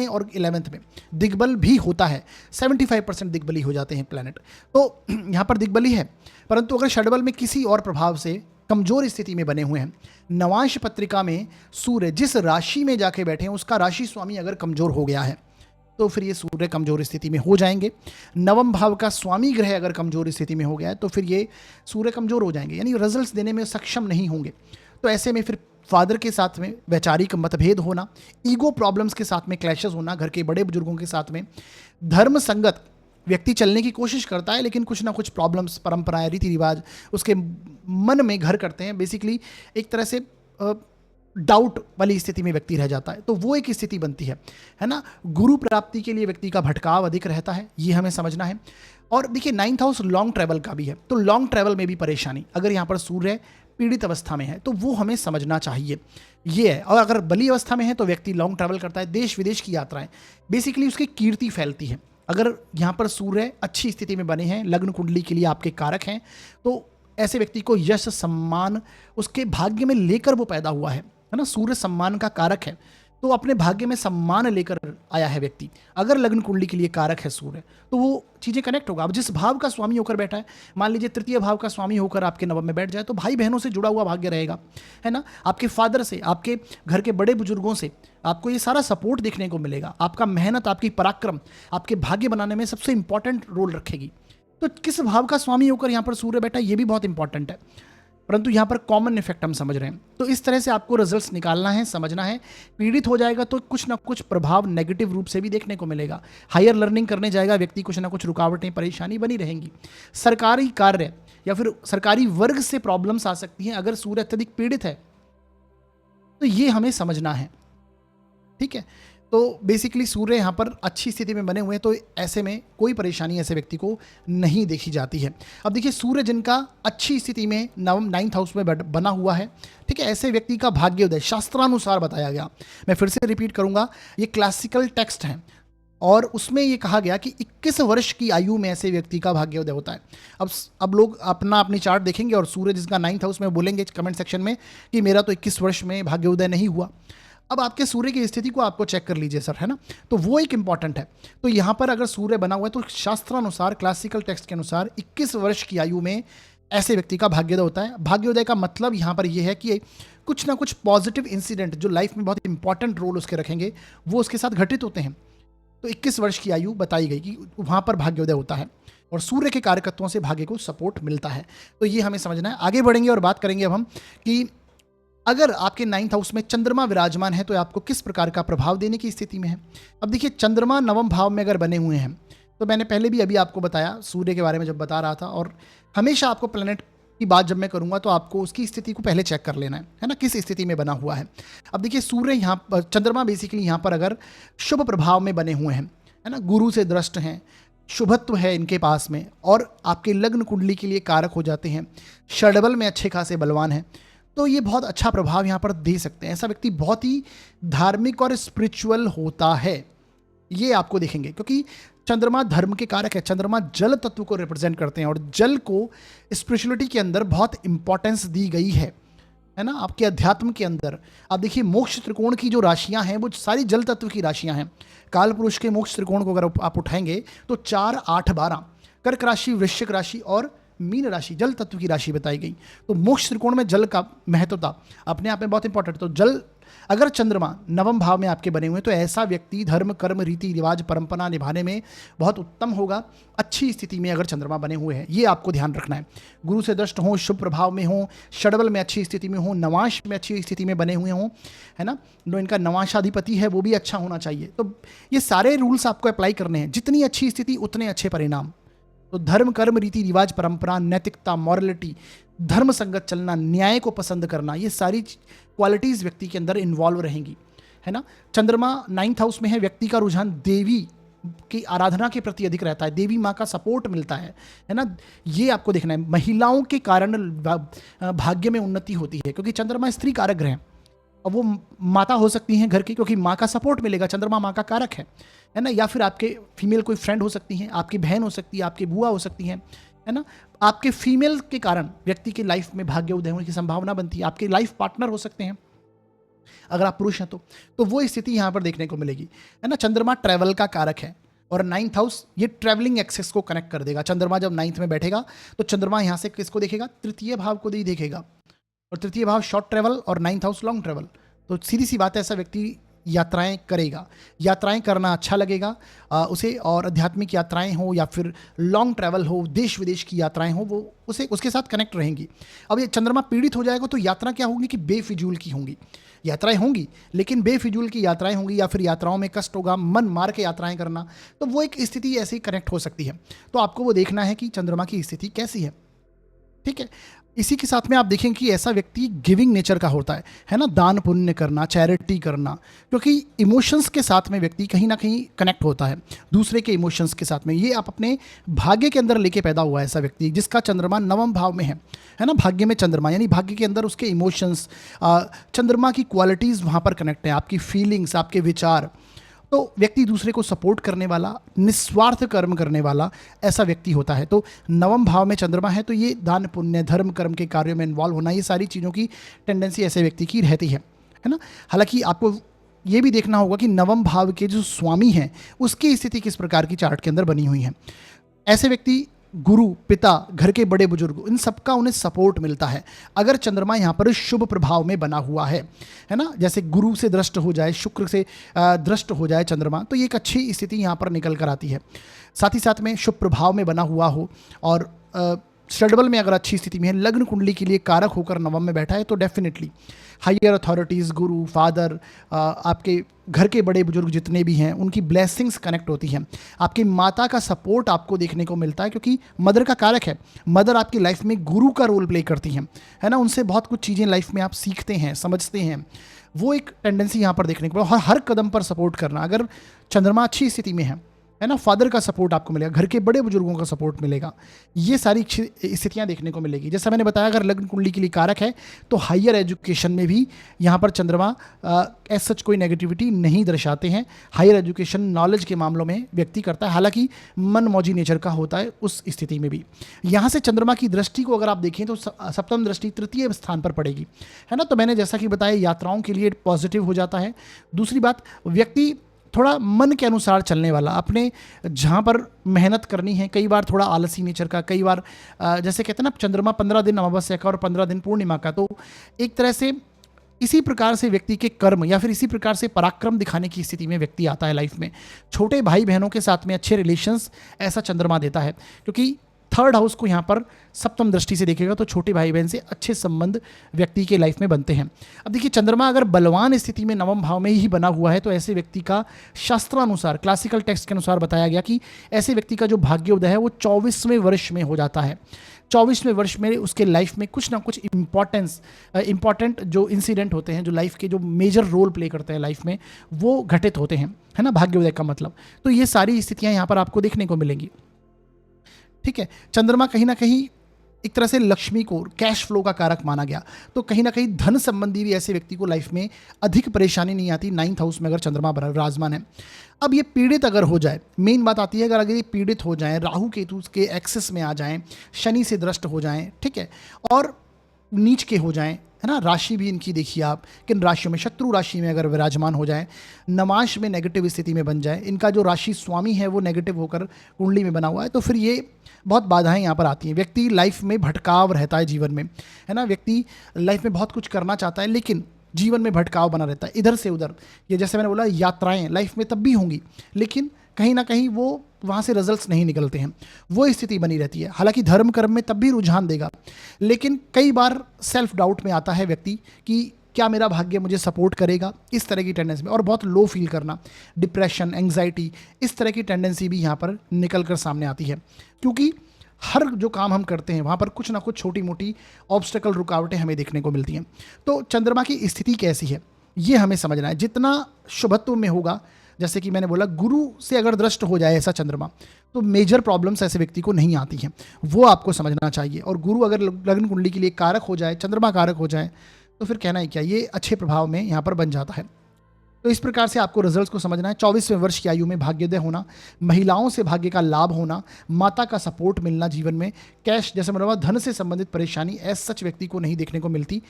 और 11th में दिग्बल भी होता है, 75% दिग्बली हो जाते हैं प्लैनेट, तो यहाँ पर दिग्बली है। परंतु अगर षडबल में किसी और प्रभाव से कमजोर स्थिति में बने हुए हैं, नवांश पत्रिका में सूर्य जिस राशि में जाके बैठे हैं उसका राशि स्वामी अगर कमजोर हो गया है तो फिर ये सूर्य कमजोर स्थिति में हो जाएंगे। नवम भाव का स्वामी ग्रह अगर कमजोर स्थिति में हो गया है तो फिर ये सूर्य कमजोर हो जाएंगे, यानी रिजल्ट्स देने में सक्षम नहीं होंगे। तो ऐसे में फिर फादर के साथ में वैचारिक मतभेद होना, ईगो प्रॉब्लम्स के साथ में क्लैशेस होना, घर के बड़े बुजुर्गों के साथ में धर्म संगत व्यक्ति चलने की कोशिश करता है, लेकिन कुछ ना कुछ प्रॉब्लम्स, परंपराएं, रीति रिवाज उसके मन में घर करते हैं, बेसिकली एक तरह से डाउट वाली स्थिति में व्यक्ति रह जाता है, तो वो एक स्थिति बनती है ना। गुरु प्राप्ति के लिए व्यक्ति का भटकाव अधिक रहता है, ये हमें समझना है। और देखिए 9th हाउस लॉन्ग ट्रैवल का भी है, तो लॉन्ग ट्रैवल में भी परेशानी, अगर यहाँ पर सूर्य पीड़ित अवस्था में है तो वो हमें समझना चाहिए, ये है। और अगर बली अवस्था में है तो व्यक्ति लॉन्ग ट्रैवल करता है, देश विदेश की यात्राएं, बेसिकली उसकी कीर्ति फैलती है। अगर यहाँ पर सूर्य अच्छी स्थिति में बने हैं, लग्न कुंडली के लिए आपके कारक हैं, तो ऐसे व्यक्ति को यश, सम्मान उसके भाग्य में लेकर वो पैदा हुआ है ना। सूर्य सम्मान का कारक है, तो अपने भाग्य में सम्मान लेकर आया है व्यक्ति। अगर लग्न कुंडली के लिए कारक है सूर्य तो वो चीज़ें कनेक्ट होगा। अब जिस भाव का स्वामी होकर बैठा है, मान लीजिए 3य भाव का स्वामी होकर आपके नवम में बैठ जाए तो भाई बहनों से जुड़ा हुआ भाग्य रहेगा, है ना। आपके फादर से, आपके घर के बड़े बुजुर्गों से आपको ये सारा सपोर्ट देखने को मिलेगा। आपका मेहनत, आपकी पराक्रम आपके भाग्य बनाने में सबसे इंपॉर्टेंट रोल रखेगी। तो किस भाव का स्वामी होकर यहाँ पर सूर्य बैठा है ये भी बहुत इंपॉर्टेंट है, परंतु यहाँ पर कॉमन इफेक्ट हम समझ रहे हैं। तो इस तरह से आपको रिजल्ट्स निकालना है, समझना है। पीड़ित हो जाएगा तो कुछ ना कुछ प्रभाव नेगेटिव रूप से भी देखने को मिलेगा। हायर लर्निंग करने जाएगा व्यक्ति, कुछ ना कुछ रुकावटें, परेशानी बनी रहेंगी। सरकारी कार्य या फिर सरकारी वर्ग से प्रॉब्लम्स आ सकती हैं अगर सूर्य अत्यधिक पीड़ित है, तो ये हमें समझना है, ठीक है। तो बेसिकली सूर्य यहाँ पर अच्छी स्थिति में बने हुए हैं, तो ऐसे में कोई परेशानी ऐसे व्यक्ति को नहीं देखी जाती है। अब देखिए सूर्य जिनका अच्छी स्थिति में 9th हाउस में बना हुआ है, ठीक है, ऐसे व्यक्ति का भाग्योदय शास्त्रानुसार बताया गया। मैं फिर से रिपीट करूंगा, ये क्लासिकल टेक्स्ट हैं और उसमें ये कहा गया कि 21 वर्ष की आयु में ऐसे व्यक्ति का भाग्योदय होता है। अब लोग अपनी चार्ट देखेंगे और सूर्य जिसका 9th हाउस में बोलेंगे कमेंट सेक्शन में कि मेरा तो 21 वर्ष में भाग्योदय नहीं हुआ। अब आपके सूर्य की स्थिति को आपको चेक कर लीजिए सर, है ना, तो वो एक इंपॉर्टेंट है। तो यहाँ पर अगर सूर्य बना हुआ है तो शास्त्रानुसार, क्लासिकल टेक्स्ट के अनुसार 21 वर्ष की आयु में ऐसे व्यक्ति का भाग्योदय होता है। भाग्योदय का मतलब यहाँ पर यह है कि कुछ ना कुछ पॉजिटिव इंसिडेंट जो लाइफ में बहुत इंपॉर्टेंट रोल उसके रखेंगे वो उसके साथ घटित होते हैं। तो 21 वर्ष की आयु बताई गई कि वहाँ पर भाग्योदय होता है। और सूर्य के कारकत्वों से भाग्य को सपोर्ट मिलता है। तो ये हमें समझना है। आगे बढ़ेंगे और बात करेंगे अब हम कि अगर आपके 9th हाउस में चंद्रमा विराजमान है तो आपको किस प्रकार का प्रभाव देने की स्थिति में है। अब देखिए, चंद्रमा नवम भाव में अगर बने हुए हैं तो मैंने पहले भी अभी आपको बताया सूर्य के बारे में जब बता रहा था, और हमेशा आपको प्लेनेट की बात जब मैं करूंगा तो आपको उसकी स्थिति को पहले चेक कर लेना है ना, किस स्थिति में बना हुआ है। अब देखिए, सूर्य यहाँ पर, चंद्रमा बेसिकली यहाँ पर अगर शुभ प्रभाव में बने हुए हैं, है ना, गुरु से दृष्ट हैं, शुभत्व है इनके पास में, और आपके लग्न कुंडली के लिए कारक हो जाते हैं, षडबल में अच्छे खासे बलवान हैं, तो ये बहुत अच्छा प्रभाव यहाँ पर दे सकते हैं। ऐसा व्यक्ति बहुत ही धार्मिक और स्पिरिचुअल होता है, ये आपको देखेंगे, क्योंकि चंद्रमा धर्म के कारक है। चंद्रमा जल तत्व को रिप्रेजेंट करते हैं और जल को स्पिरिचुअलिटी के अंदर बहुत इंपॉर्टेंस दी गई है ना, आपके अध्यात्म के अंदर। आप देखिए, मोक्ष त्रिकोण की जो राशियां हैं वो सारी जल तत्व की राशियां हैं। काल पुरुष के मोक्ष त्रिकोण को अगर आप उठाएंगे तो 4, 8, 12 कर्क राशि, वृश्चिक राशि और मीन राशि जल तत्व की राशि बताई गई। तो मोक्ष त्रिकोण में जल का महत्वता अपने आप में बहुत इंपॉर्टेंट। तो जल अगर चंद्रमा नवम भाव में आपके बने हुए तो ऐसा व्यक्ति धर्म, कर्म, रीति रिवाज, परंपरा निभाने में बहुत उत्तम होगा, अच्छी स्थिति में अगर चंद्रमा बने हुए हैं। ये आपको ध्यान रखना है। गुरु से दृष्ट हो, शुभ प्रभाव में हो, षडबल में अच्छी स्थिति में हो, नवांश में अच्छी स्थिति में बने हुए हों, है ना, जो इनका नवांशाधिपति है वो भी अच्छा होना चाहिए। तो ये सारे रूल्स आपको अप्लाई करने हैं। जितनी अच्छी स्थिति उतने अच्छे परिणाम। तो धर्म, कर्म, रीति रिवाज, परंपरा, नैतिकता, मॉरलिटी, धर्म संगत चलना, न्याय को पसंद करना, ये सारी क्वालिटीज व्यक्ति के अंदर इन्वॉल्व रहेंगी, है ना। चंद्रमा 9th हाउस में है, व्यक्ति का रुझान देवी की आराधना के प्रति अधिक रहता है, देवी माँ का सपोर्ट मिलता है ना। ये आपको देखना है। महिलाओं के कारण भाग्य में उन्नति होती है, क्योंकि चंद्रमा स्त्री कारक ग्रह है और वो माता हो सकती हैं घर की, क्योंकि माँ का सपोर्ट मिलेगा, चंद्रमा माँ का कारक है ना। या फिर आपके फीमेल कोई फ्रेंड हो सकती हैं, आपकी बहन हो सकती है, आपकी बुआ हो सकती हैं, है ना। आपके फीमेल के कारण व्यक्ति की लाइफ में भाग्य उदय होने की संभावना बनती है। आपके लाइफ पार्टनर हो सकते हैं अगर आप पुरुष हैं तो वो स्थिति यहाँ पर देखने को मिलेगी, है ना। चंद्रमा ट्रैवल का कारक है और 9th हाउस ये ट्रैवलिंग एक्सेस को कनेक्ट कर देगा। चंद्रमा जब 9th में बैठेगा तो चंद्रमा यहाँ से किसको देखेगा, तृतीय भाव को देखेगा, और तृतीय भाव शॉर्ट ट्रैवल और 9th हाउस लॉन्ग ट्रैवल। तो सीधी सी बात है, ऐसा व्यक्ति यात्राएं करेगा, यात्राएं करना अच्छा लगेगा उसे, और आध्यात्मिक यात्राएं हो या फिर लॉन्ग ट्रैवल हो, देश विदेश की यात्राएं हो, वो उसे उसके साथ कनेक्ट रहेंगी। अब ये चंद्रमा पीड़ित हो जाएगा तो यात्रा क्या होगी कि बेफिजूल की होंगी, यात्राएं होंगी लेकिन बेफिजूल की यात्राएं होंगी, या फिर यात्राओं में कष्ट होगा, मन मार के यात्राएं करना, तो वो एक स्थिति ऐसी कनेक्ट हो सकती है। तो आपको वो देखना है कि चंद्रमा की स्थिति कैसी है, ठीक है। इसी के साथ में आप देखें कि ऐसा व्यक्ति गिविंग नेचर का होता है ना, दान पुण्य करना, चैरिटी करना, क्योंकि इमोशंस के साथ में व्यक्ति कहीं ना कहीं कनेक्ट होता है दूसरे के इमोशंस के साथ में। ये आप अपने भाग्य के अंदर लेके पैदा हुआ है ऐसा व्यक्ति जिसका चंद्रमा नवम भाव में है ना, भाग्य में चंद्रमा, यानी भाग्य के अंदर उसके इमोशंस, चंद्रमा की क्वालिटीज़ वहाँ पर कनेक्ट है, आपकी फीलिंग्स, आपके विचार। तो व्यक्ति दूसरे को सपोर्ट करने वाला, निस्वार्थ कर्म करने वाला ऐसा व्यक्ति होता है। तो नवम भाव में चंद्रमा है तो ये दान पुण्य, धर्म, कर्म के कार्यों में इन्वॉल्व होना, ये सारी चीज़ों की टेंडेंसी ऐसे व्यक्ति की रहती है ना। हालांकि आपको ये भी देखना होगा कि नवम भाव के जो स्वामी हैं उसकी स्थिति किस प्रकार की चार्ट के अंदर बनी हुई है। ऐसे व्यक्ति गुरु, पिता, घर के बड़े बुजुर्ग, इन सबका उन्हें सपोर्ट मिलता है अगर चंद्रमा यहाँ पर शुभ प्रभाव में बना हुआ है ना। जैसे गुरु से दृष्ट हो जाए, शुक्र से दृष्ट हो जाए चंद्रमा, तो ये एक अच्छी स्थिति यहाँ पर निकल कर आती है। साथ ही साथ में शुभ प्रभाव में बना हुआ हो और षडबल में अगर अच्छी स्थिति में है, लग्न कुंडली के लिए कारक होकर नवम में बैठा है, तो डेफिनेटली हायर अथॉरिटीज़, गुरु, फादर, आपके घर के बड़े बुजुर्ग जितने भी हैं उनकी ब्लेसिंग्स कनेक्ट होती हैं। आपकी माता का सपोर्ट आपको देखने को मिलता है, क्योंकि मदर का कारक है। मदर आपकी लाइफ में गुरु का रोल प्ले करती हैं, है ना। उनसे बहुत कुछ चीज़ें लाइफ में आप सीखते हैं, समझते हैं। वो एक टेंडेंसी यहाँ पर देखने को मिलता है। हर कदम पर सपोर्ट करना, अगर चंद्रमा अच्छी स्थिति में है ना, फादर का सपोर्ट आपको मिलेगा, घर के बड़े बुजुर्गों का सपोर्ट मिलेगा, ये सारी स्थितियां देखने को मिलेगी। जैसा मैंने बताया, अगर लग्न कुंडली के लिए कारक है तो हायर एजुकेशन में भी यहाँ पर चंद्रमा एज सच कोई नेगेटिविटी नहीं दर्शाते हैं। हायर एजुकेशन, नॉलेज के मामलों में व्यक्ति करता है, हालांकि मन मौजी नेचर का होता है उस स्थिति में भी। यहाँ से चंद्रमा की दृष्टि को अगर आप देखें तो सप्तम दृष्टि तृतीय स्थान पर पड़ेगी, है ना। तो मैंने जैसा कि बताया, यात्राओं के लिए पॉजिटिव हो जाता है। दूसरी बात, व्यक्ति थोड़ा मन के अनुसार चलने वाला, अपने जहाँ पर मेहनत करनी है, कई बार थोड़ा आलसी नेचर का, कई बार जैसे कहते हैं ना, चंद्रमा 15 दिन अमावस्या का और 15 दिन पूर्णिमा का, तो एक तरह से इसी प्रकार से व्यक्ति के कर्म या फिर इसी प्रकार से पराक्रम दिखाने की स्थिति में व्यक्ति आता है लाइफ में। छोटे भाई बहनों के साथ में अच्छे रिलेशंस ऐसा चंद्रमा देता है, क्योंकि थर्ड हाउस को यहाँ पर सप्तम दृष्टि से देखेगा तो छोटे भाई बहन से अच्छे संबंध व्यक्ति के लाइफ में बनते हैं। अब देखिए, चंद्रमा अगर बलवान स्थिति में नवम भाव में ही बना हुआ है तो ऐसे व्यक्ति का शास्त्रानुसार, क्लासिकल टेक्स्ट के अनुसार बताया गया कि ऐसे व्यक्ति का जो भाग्योदय है वो 24वें वर्ष में हो जाता है। 24वें वर्ष में उसके लाइफ में कुछ ना कुछ इंपॉर्टेंट जो इंसिडेंट होते हैं, जो लाइफ के जो मेजर रोल प्ले करते हैं लाइफ में, वो घटित होते हैं, है ना, भाग्योदय का मतलब। तो ये सारी स्थितियां यहाँ पर आपको देखने को मिलेंगी। ठीक है, चंद्रमा कहीं ना कहीं एक तरह से लक्ष्मी को, कैश फ्लो का कारक माना गया, तो कहीं ना कहीं धन संबंधी भी ऐसे व्यक्ति को लाइफ में अधिक परेशानी नहीं आती 9th हाउस में अगर चंद्रमा विराजमान है। अब ये पीड़ित अगर हो जाए, मेन बात आती है, अगर ये पीड़ित हो जाए, राहु केतु के एक्सेस में आ जाएं, शनि से दृष्ट हो जाएं, ठीक है, और नीच के हो जाएं, है ना, राशि भी इनकी देखिए आप किन राशियों में, शत्रु राशि में अगर विराजमान हो जाए, नमाश में नेगेटिव स्थिति में बन जाए, इनका जो राशि स्वामी है वो नेगेटिव होकर कुंडली में बना हुआ है, तो फिर ये बहुत बाधाएं यहाँ पर आती हैं। व्यक्ति लाइफ में भटकाव रहता है जीवन में, है ना, व्यक्ति लाइफ में बहुत कुछ करना चाहता है लेकिन जीवन में भटकाव बना रहता है इधर से उधर। ये जैसे मैंने बोला, यात्राएं लाइफ में तब भी होंगी लेकिन कहीं ना कहीं वो वहाँ से रिजल्ट्स नहीं निकलते हैं, वो स्थिति बनी रहती है। हालांकि धर्म कर्म में तब भी रुझान देगा, लेकिन कई बार सेल्फ डाउट में आता है व्यक्ति कि क्या मेरा भाग्य मुझे सपोर्ट करेगा, इस तरह की टेंडेंसी में, और बहुत लो फील करना, डिप्रेशन, एंग्जाइटी, इस तरह की टेंडेंसी भी यहाँ पर निकल कर सामने आती है। क्योंकि हर जो काम हम करते हैं वहाँ पर कुछ ना कुछ छोटी मोटी ऑब्स्टेकल, रुकावटें हमें देखने को मिलती हैं। तो चंद्रमा की स्थिति कैसी है ये हमें समझना है। जितना शुभत्व में होगा, जैसे कि मैंने बोला, गुरु से अगर दृष्ट हो जाए ऐसा चंद्रमा, तो मेजर प्रॉब्लम्स ऐसे व्यक्ति को नहीं आती हैं, वो आपको समझना चाहिए। और गुरु अगर लग्न कुंडली के लिए कारक हो जाए, चंद्रमा कारक हो जाए, तो फिर कहना ही क्या, ये अच्छे प्रभाव में यहाँ पर बन जाता है। तो इस प्रकार से आपको रिजल्ट्स को समझना है। 24वें वर्ष की आयु में भाग्योदय होना, महिलाओं से भाग्य का लाभ होना, माता का सपोर्ट मिलना, जीवन में कैश, जैसे मैंने बोला, धन से संबंधित परेशानी एज सच व्यक्ति को नहीं देखने को मिलती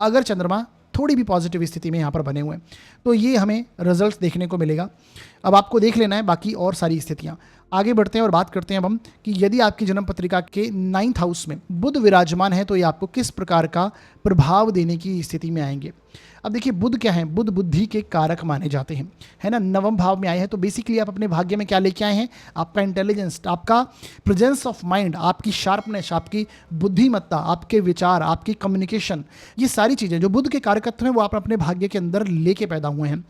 अगर चंद्रमा थोड़ी भी पॉजिटिव स्थिति में यहाँ पर बने हुए हैं, तो ये हमें रिजल्ट्स देखने को मिलेगा। अब आपको देख लेना है बाकी और सारी स्थितियाँ। आगे बढ़ते हैं और बात करते हैं अब हम कि यदि आपकी जन्म पत्रिका के 9th हाउस में बुध विराजमान है तो ये आपको किस प्रकार का प्रभाव देने की स्थिति में आएंगे। अब देखिए, बुध क्या है, बुध बुद्धि के कारक माने जाते हैं, है ना, नवम भाव में आए हैं, तो बेसिकली आप अपने भाग्य में क्या लेके आए हैं, आपका इंटेलिजेंस, आपका प्रेजेंस ऑफ माइंड, आपकी शार्पनेस, आपकी बुद्धिमत्ता, आपके विचार, आपकी कम्युनिकेशन, ये सारी चीज़ें जो बुध के कारकत्व हैं वो आप अपने भाग्य के अंदर लेके पैदा हुए हैं।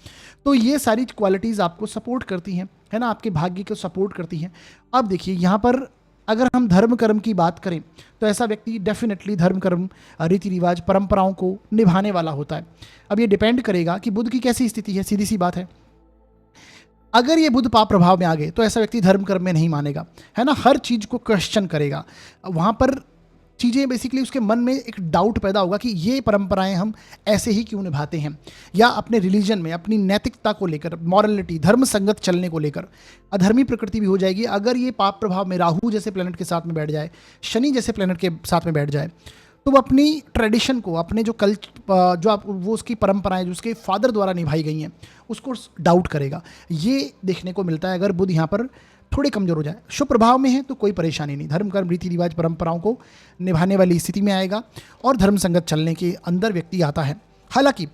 तो ये सारी क्वालिटीज़ आपको सपोर्ट करती हैं, है ना, आपके भाग्य को सपोर्ट करती हैं। अब देखिए, यहाँ पर अगर हम धर्म कर्म की बात करें तो ऐसा व्यक्ति डेफिनेटली धर्म कर्म, रीति रिवाज, परंपराओं को निभाने वाला होता है। अब ये डिपेंड करेगा कि बुध की कैसी स्थिति है, सीधी सी बात है। अगर ये बुध पाप प्रभाव में आ गए तो ऐसा व्यक्ति धर्म कर्म में नहीं मानेगा, है ना, हर चीज को क्वेश्चन करेगा। वहां पर चीज़ें बेसिकली उसके मन में एक डाउट पैदा होगा कि ये परंपराएं हम ऐसे ही क्यों निभाते हैं, या अपने रिलीजन में अपनी नैतिकता को लेकर, मॉरलिटी, धर्म संगत चलने को लेकर अधर्मी प्रकृति भी हो जाएगी। अगर ये पाप प्रभाव में राहु जैसे प्लेनेट के साथ में बैठ जाए, शनि जैसे प्लेनेट के साथ में बैठ जाए, तो वो अपनी ट्रेडिशन को, अपने जो वो उसकी परंपराएं जो उसके फादर द्वारा निभाई गई हैं उसको डाउट करेगा। ये देखने को मिलता है अगर बुध यहाँ पर थोड़े कमजोर हो जाए। शुभ प्रभाव में है तो कोई परेशानी नहीं, धर्म कर्म रीति रिवाज परंपराओं को निभाने वाली स्थिति में आएगा और धर्म संगत चलने के अंदर व्यक्ति आता है। हालांकि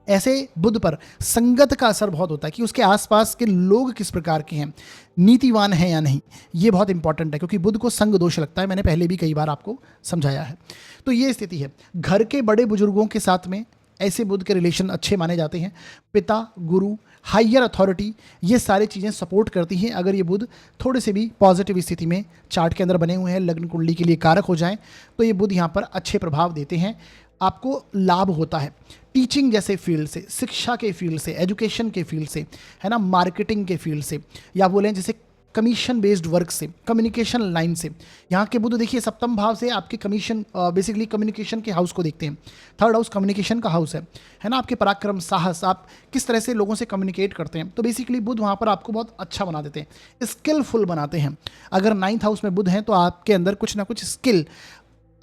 ऐसे बुध पर संगत का असर बहुत होता है कि उसके आसपास के लोग किस प्रकार के हैं, नीतिवान हैं या नहीं, ये बहुत इंपॉर्टेंट है क्योंकि बुध को संग दोष लगता है। मैंने पहले भी कई बार आपको समझाया है। तो ये स्थिति है। घर के बड़े बुजुर्गों के साथ में ऐसे बुध के रिलेशन अच्छे माने जाते हैं। पिता, गुरु, हायर अथॉरिटी, ये सारी चीज़ें सपोर्ट करती हैं अगर ये बुध थोड़े से भी पॉजिटिव स्थिति में चार्ट के अंदर बने हुए हैं, लग्न कुंडली के लिए कारक हो जाएं, तो ये बुध यहाँ पर अच्छे प्रभाव देते हैं। आपको लाभ होता है टीचिंग जैसे फील्ड से, शिक्षा के फील्ड से, एजुकेशन के फील्ड से, है ना, मार्केटिंग के फील्ड से, या बोलें जैसे कमीशन बेस्ड वर्क से, कम्युनिकेशन लाइन से। यहाँ के बुध देखिए सप्तम भाव से आपके कमीशन, बेसिकली कम्युनिकेशन के हाउस को देखते हैं। थर्ड हाउस कम्युनिकेशन का हाउस है ना, आपके पराक्रम, साहस, आप किस तरह से लोगों से कम्युनिकेट करते हैं, तो बेसिकली बुध वहाँ पर आपको बहुत अच्छा बना देते हैं, स्किलफुल बनाते हैं। अगर 9th हाउस में बुध हैं तो आपके अंदर कुछ ना कुछ स्किल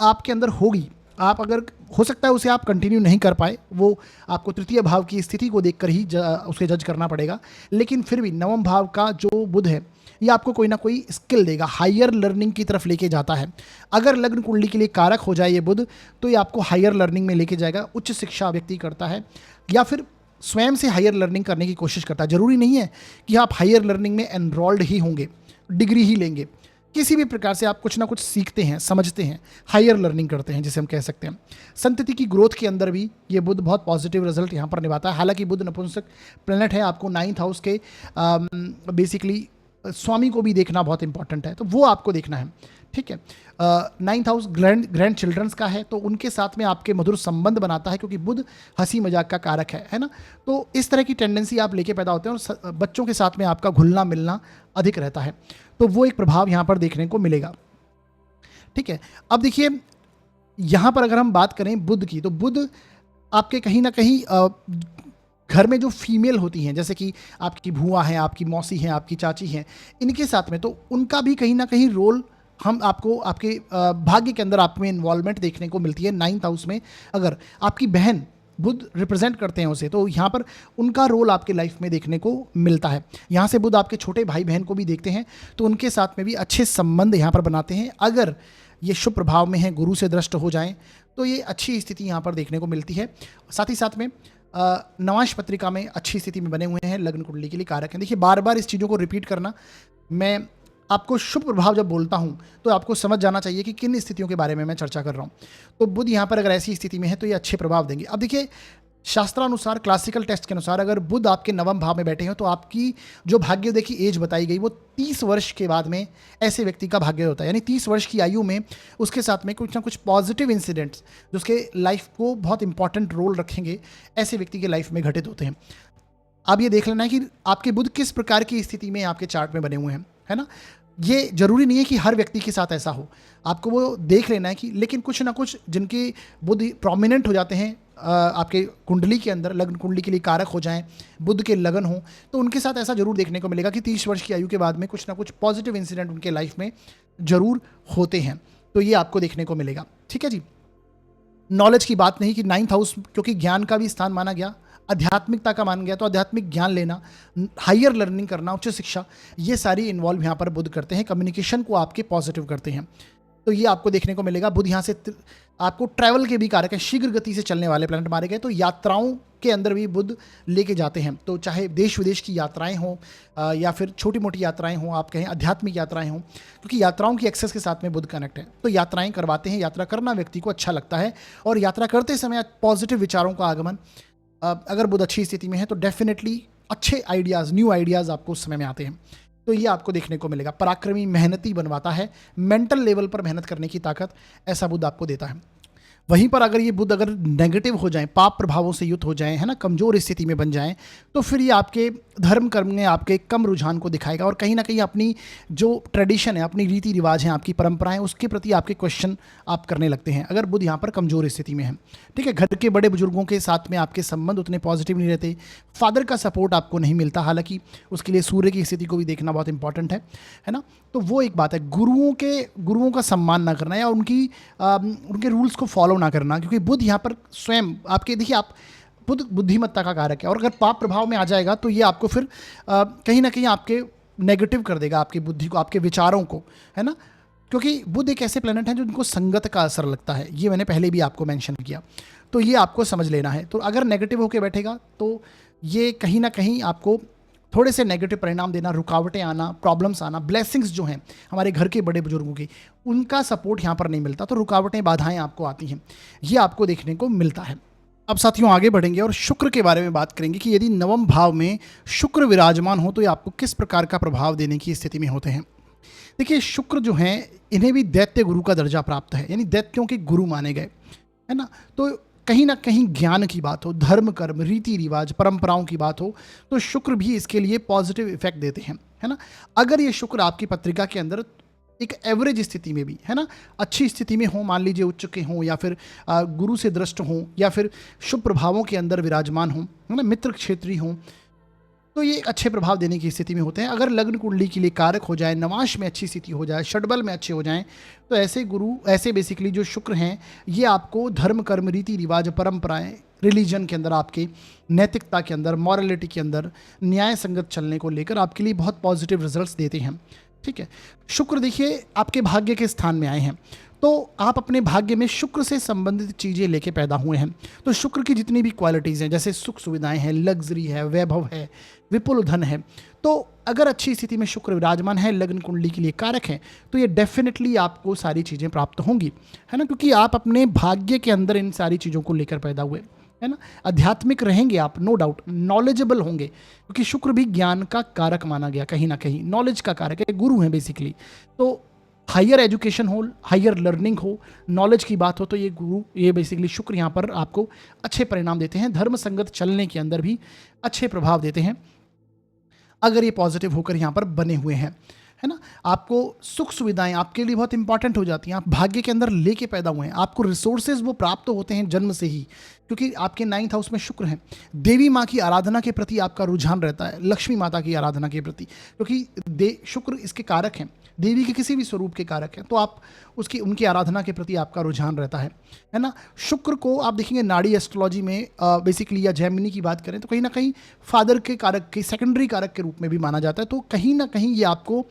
आपके अंदर होगी। आप अगर हो सकता है उसे आप कंटिन्यू नहीं कर पाए, वो आपको तृतीय भाव की स्थिति को देखकर ही उसे जज करना पड़ेगा, लेकिन फिर भी नवम भाव का जो बुध है ये आपको कोई ना कोई स्किल देगा, हायर लर्निंग की तरफ लेके जाता है। अगर लग्न कुंडली के लिए कारक हो जाए ये बुध, तो ये आपको हायर लर्निंग में लेके जाएगा। उच्च शिक्षा व्यक्ति करता है या फिर स्वयं से हायर लर्निंग करने की कोशिश करता है। जरूरी नहीं है कि आप हायर लर्निंग में एनरोल्ड ही होंगे, डिग्री ही लेंगे। किसी भी प्रकार से आप कुछ ना कुछ सीखते हैं, समझते हैं, हायर लर्निंग करते हैं, जिसे हम कह सकते हैं। संतति की ग्रोथ के अंदर भी ये बुध बहुत पॉजिटिव रिजल्ट यहाँ पर निभाता है। हालांकि बुध नपुंसक प्लेनेट है, आपको 9th हाउस के बेसिकली स्वामी को भी देखना बहुत इंपॉर्टेंट है, तो वो आपको देखना है, ठीक है। 9th हाउस ग्रैंड चिल्ड्रंस का है, तो उनके साथ में आपके मधुर संबंध बनाता है, क्योंकि बुध हंसी मजाक का कारक है ना। तो इस तरह की टेंडेंसी आप लेके पैदा होते हैं और बच्चों के साथ में आपका घुलना मिलना अधिक रहता है, तो वो एक प्रभाव यहाँ पर देखने को मिलेगा, ठीक है। अब देखिए यहाँ पर अगर हम बात करें बुध की, तो बुध आपके कहीं ना कहीं घर में जो फीमेल होती हैं, जैसे कि आपकी भूआ हैं, आपकी मौसी हैं, आपकी चाची हैं, इनके साथ में तो उनका भी कहीं ना कहीं रोल हम आपको आपके भाग्य के अंदर आप में इन्वॉल्वमेंट देखने को मिलती है। 9th हाउस में अगर आपकी बहन बुध रिप्रेजेंट करते हैं उसे, तो यहाँ पर उनका रोल आपके लाइफ में देखने को मिलता है। यहाँ से बुध आपके छोटे भाई बहन को भी देखते हैं, तो उनके साथ में भी अच्छे संबंध यहाँ पर बनाते हैं। अगर ये शुभ प्रभाव में है, गुरु से दृष्ट हो जाएं, तो ये अच्छी स्थिति यहाँ पर देखने को मिलती है। साथ ही साथ में नवांश पत्रिका में अच्छी स्थिति में बने हुए हैं, लग्न कुंडली के लिए कारक हैं। देखिए बार बार इस चीज़ों को रिपीट करना, मैं आपको शुभ प्रभाव जब बोलता हूं तो आपको समझ जाना चाहिए कि किन स्थितियों के बारे में मैं चर्चा कर रहा हूं। तो बुध यहां पर अगर ऐसी स्थिति में है तो ये अच्छे प्रभाव देंगे। अब देखिए शास्त्रानुसार, क्लासिकल टेस्ट के अनुसार, अगर बुध आपके नवम भाव में बैठे हो तो आपकी जो भाग्योदय की एज बताई गई वो 30 वर्ष के बाद में ऐसे व्यक्ति का भाग्य होता है। यानी 30 वर्ष की आयु में उसके साथ में कुछ ना कुछ पॉजिटिव इंसिडेंट्स जो उसके लाइफ को बहुत इंपॉर्टेंट रोल रखेंगे, ऐसे व्यक्ति के लाइफ में घटित होते हैं। अब ये देख लेना है कि आपके बुध किस प्रकार की स्थिति में आपके चार्ट में बने हुए हैं, है ना। ये जरूरी नहीं है कि हर व्यक्ति के साथ ऐसा हो, आपको वो देख लेना है कि, लेकिन कुछ ना कुछ जिनके बुध प्रोमिनेंट हो जाते हैं आपके कुंडली के अंदर, लग्न कुंडली के लिए कारक हो जाएं, बुध के लगन हो, तो उनके साथ ऐसा जरूर देखने को मिलेगा कि 30 वर्ष की आयु के बाद में कुछ ना कुछ पॉजिटिव इंसिडेंट उनके लाइफ में जरूर होते हैं। तो ये आपको देखने को मिलेगा, ठीक है जी। नॉलेज की बात नहीं कि 9th हाउस क्योंकि ज्ञान का भी स्थान माना गया, आध्यात्मिकता का मान गया, तो आध्यात्मिक ज्ञान लेना, हायर लर्निंग करना, उच्च शिक्षा, ये सारी इन्वॉल्व यहाँ पर बुध करते हैं। कम्युनिकेशन को आपके पॉजिटिव करते हैं, तो ये आपको देखने को मिलेगा। बुध यहाँ से आपको ट्रैवल के भी कारक है, शीघ्र गति से चलने वाले प्लैनेट मारे गए, तो यात्राओं के अंदर भी बुध लेके जाते हैं। तो चाहे देश विदेश की यात्राएं हों या फिर छोटी मोटी यात्राएं हों, आप कहें आध्यात्मिक यात्राएं हों, क्योंकि यात्राओं की एक्सेस के साथ में बुध कनेक्ट है, तो यात्राएं करवाते हैं। यात्रा करना व्यक्ति को अच्छा लगता है और यात्रा करते समय पॉजिटिव विचारों का आगमन, अगर बुध अच्छी स्थिति में है तो डेफिनेटली अच्छे आइडियाज़, न्यू आइडियाज़ आपको उस समय में आते हैं, तो ये आपको देखने को मिलेगा। पराक्रमी, मेहनती बनवाता है, मेंटल लेवल पर मेहनत करने की ताकत ऐसा बुध आपको देता है। वहीं पर अगर ये बुध अगर नेगेटिव हो जाए, पाप प्रभावों से युक्त हो जाए, है ना, कमजोर स्थिति में बन जाएं, तो फिर ये आपके धर्म कर्म में आपके कम रुझान को दिखाएगा और कहीं ना कहीं अपनी जो ट्रेडिशन है, अपनी रीति रिवाज हैं, आपकी परंपराएं, उसके प्रति आपके क्वेश्चन आप करने लगते हैं अगर बुध यहाँ पर कमजोर स्थिति में है, ठीक है। घर के बड़े बुजुर्गों के साथ में आपके संबंध उतने पॉजिटिव नहीं रहते, फादर का सपोर्ट आपको नहीं मिलता, हालांकि उसके लिए सूर्य की स्थिति को भी देखना बहुत इंपॉर्टेंट है ना। तो वो एक बात है, गुरुओं का सम्मान ना करना या उनके रूल्स को फॉलो ना करना, क्योंकि बुध यहाँ पर स्वयं आपके, देखिए आप बुध बुद्धिमत्ता का कारक है और अगर पाप प्रभाव में आ जाएगा तो ये आपको फिर कहीं ना कहीं आपके नेगेटिव कर देगा, आपकी बुद्धि को, आपके विचारों को, है ना। क्योंकि बुध एक ऐसे प्लेनेट हैं जो उनको संगत का असर लगता है, ये मैंने पहले भी आपको मेंशन किया, तो ये आपको समझ लेना है। तो अगर नेगेटिव होकर बैठेगा तो ये कहीं ना कहीं आपको थोड़े से नेगेटिव परिणाम देना, रुकावटें आना, प्रॉब्लम्स आना, ब्लेसिंग्स जो हैं हमारे घर के बड़े बुजुर्गों की, उनका सपोर्ट यहाँ पर नहीं मिलता, तो रुकावटें, बाधाएं आपको आती हैं, ये आपको देखने को मिलता है। अब साथियों आगे बढ़ेंगे और शुक्र के बारे में बात करेंगे कि यदि नवम भाव में शुक्र विराजमान हो तो ये आपको किस प्रकार का प्रभाव देने की स्थिति में होते हैं। देखिए शुक्र जो हैं इन्हें भी दैत्य गुरु का दर्जा प्राप्त है, यानी दैत्यों के गुरु माने गए, है ना। तो कहीं ना कहीं ज्ञान की बात हो, धर्म कर्म, रीति रिवाज, परंपराओं की बात हो, तो शुक्र भी इसके लिए पॉजिटिव इफेक्ट देते हैं, है ना। अगर ये शुक्र आपकी पत्रिका के अंदर एक एवरेज स्थिति में भी, है ना, अच्छी स्थिति में हो, मान लीजिए उच्च के हों या फिर गुरु से दृष्ट हों या फिर शुभ प्रभावों के अंदर विराजमान हों, है ना, मित्र क्षेत्रीय हों, तो ये अच्छे प्रभाव देने की स्थिति में होते हैं। अगर लग्न कुंडली के लिए कारक हो जाए, नवांश में अच्छी स्थिति हो जाए, षडबल में अच्छे हो जाएं, तो ऐसे गुरु, ऐसे बेसिकली जो शुक्र हैं, ये आपको धर्म कर्म, रीति रिवाज, परंपराएं, रिलीजन के अंदर, आपके नैतिकता के अंदर, मॉरलिटी के अंदर, न्याय संगत चलने को लेकर आपके लिए बहुत पॉजिटिव रिजल्ट्स देते हैं। ठीक है, शुक्र देखिए आपके भाग्य के स्थान में आए हैं, तो आप अपने भाग्य में शुक्र से संबंधित चीज़ें लेके पैदा हुए हैं। तो शुक्र की जितनी भी क्वालिटीज़ हैं, जैसे सुख सुविधाएं हैं, लग्जरी है, वैभव है, विपुल धन है, तो अगर अच्छी स्थिति में शुक्र विराजमान है, लग्न कुंडली के लिए कारक है, तो ये डेफिनेटली आपको सारी चीज़ें प्राप्त होंगी, है ना, क्योंकि आप अपने भाग्य के अंदर इन सारी चीज़ों को लेकर पैदा हुए, है ना। आध्यात्मिक रहेंगे आप, नो डाउट, नॉलेजेबल होंगे, क्योंकि शुक्र भी ज्ञान का कारक माना गया, कहीं ना कहीं नॉलेज का कारक है, गुरु हैं बेसिकली। तो हायर एजुकेशन हो, हायर लर्निंग हो, नॉलेज की बात हो, तो ये गुरु, ये बेसिकली शुक्र यहाँ पर आपको अच्छे परिणाम देते हैं, धर्म संगत चलने के अंदर भी अच्छे प्रभाव देते हैं अगर ये पॉजिटिव होकर यहाँ पर बने हुए हैं, है ना। आपको सुख सुविधाएं आपके लिए बहुत इंपॉर्टेंट हो जाती हैं, आप भाग्य के अंदर लेके पैदा हुए हैं, आपको रिसोर्सेज वो प्राप्त होते हैं जन्म से ही, क्योंकि आपके 9th हाउस में शुक्र है। देवी माँ की आराधना के प्रति आपका रुझान रहता है, लक्ष्मी माता की आराधना के प्रति, क्योंकि शुक्र इसके कारक हैं, देवी के किसी भी स्वरूप के कारक हैं, तो आप उनकी आराधना के प्रति आपका रुझान रहता है ना। शुक्र को आप देखेंगे नाड़ी एस्ट्रोलॉजी में बेसिकली, या जैमिनी की बात करें तो कहीं ना कहीं फादर के कारक के, सेकेंडरी कारक के रूप में भी माना जाता है। तो कहीं ना कहीं ये आपको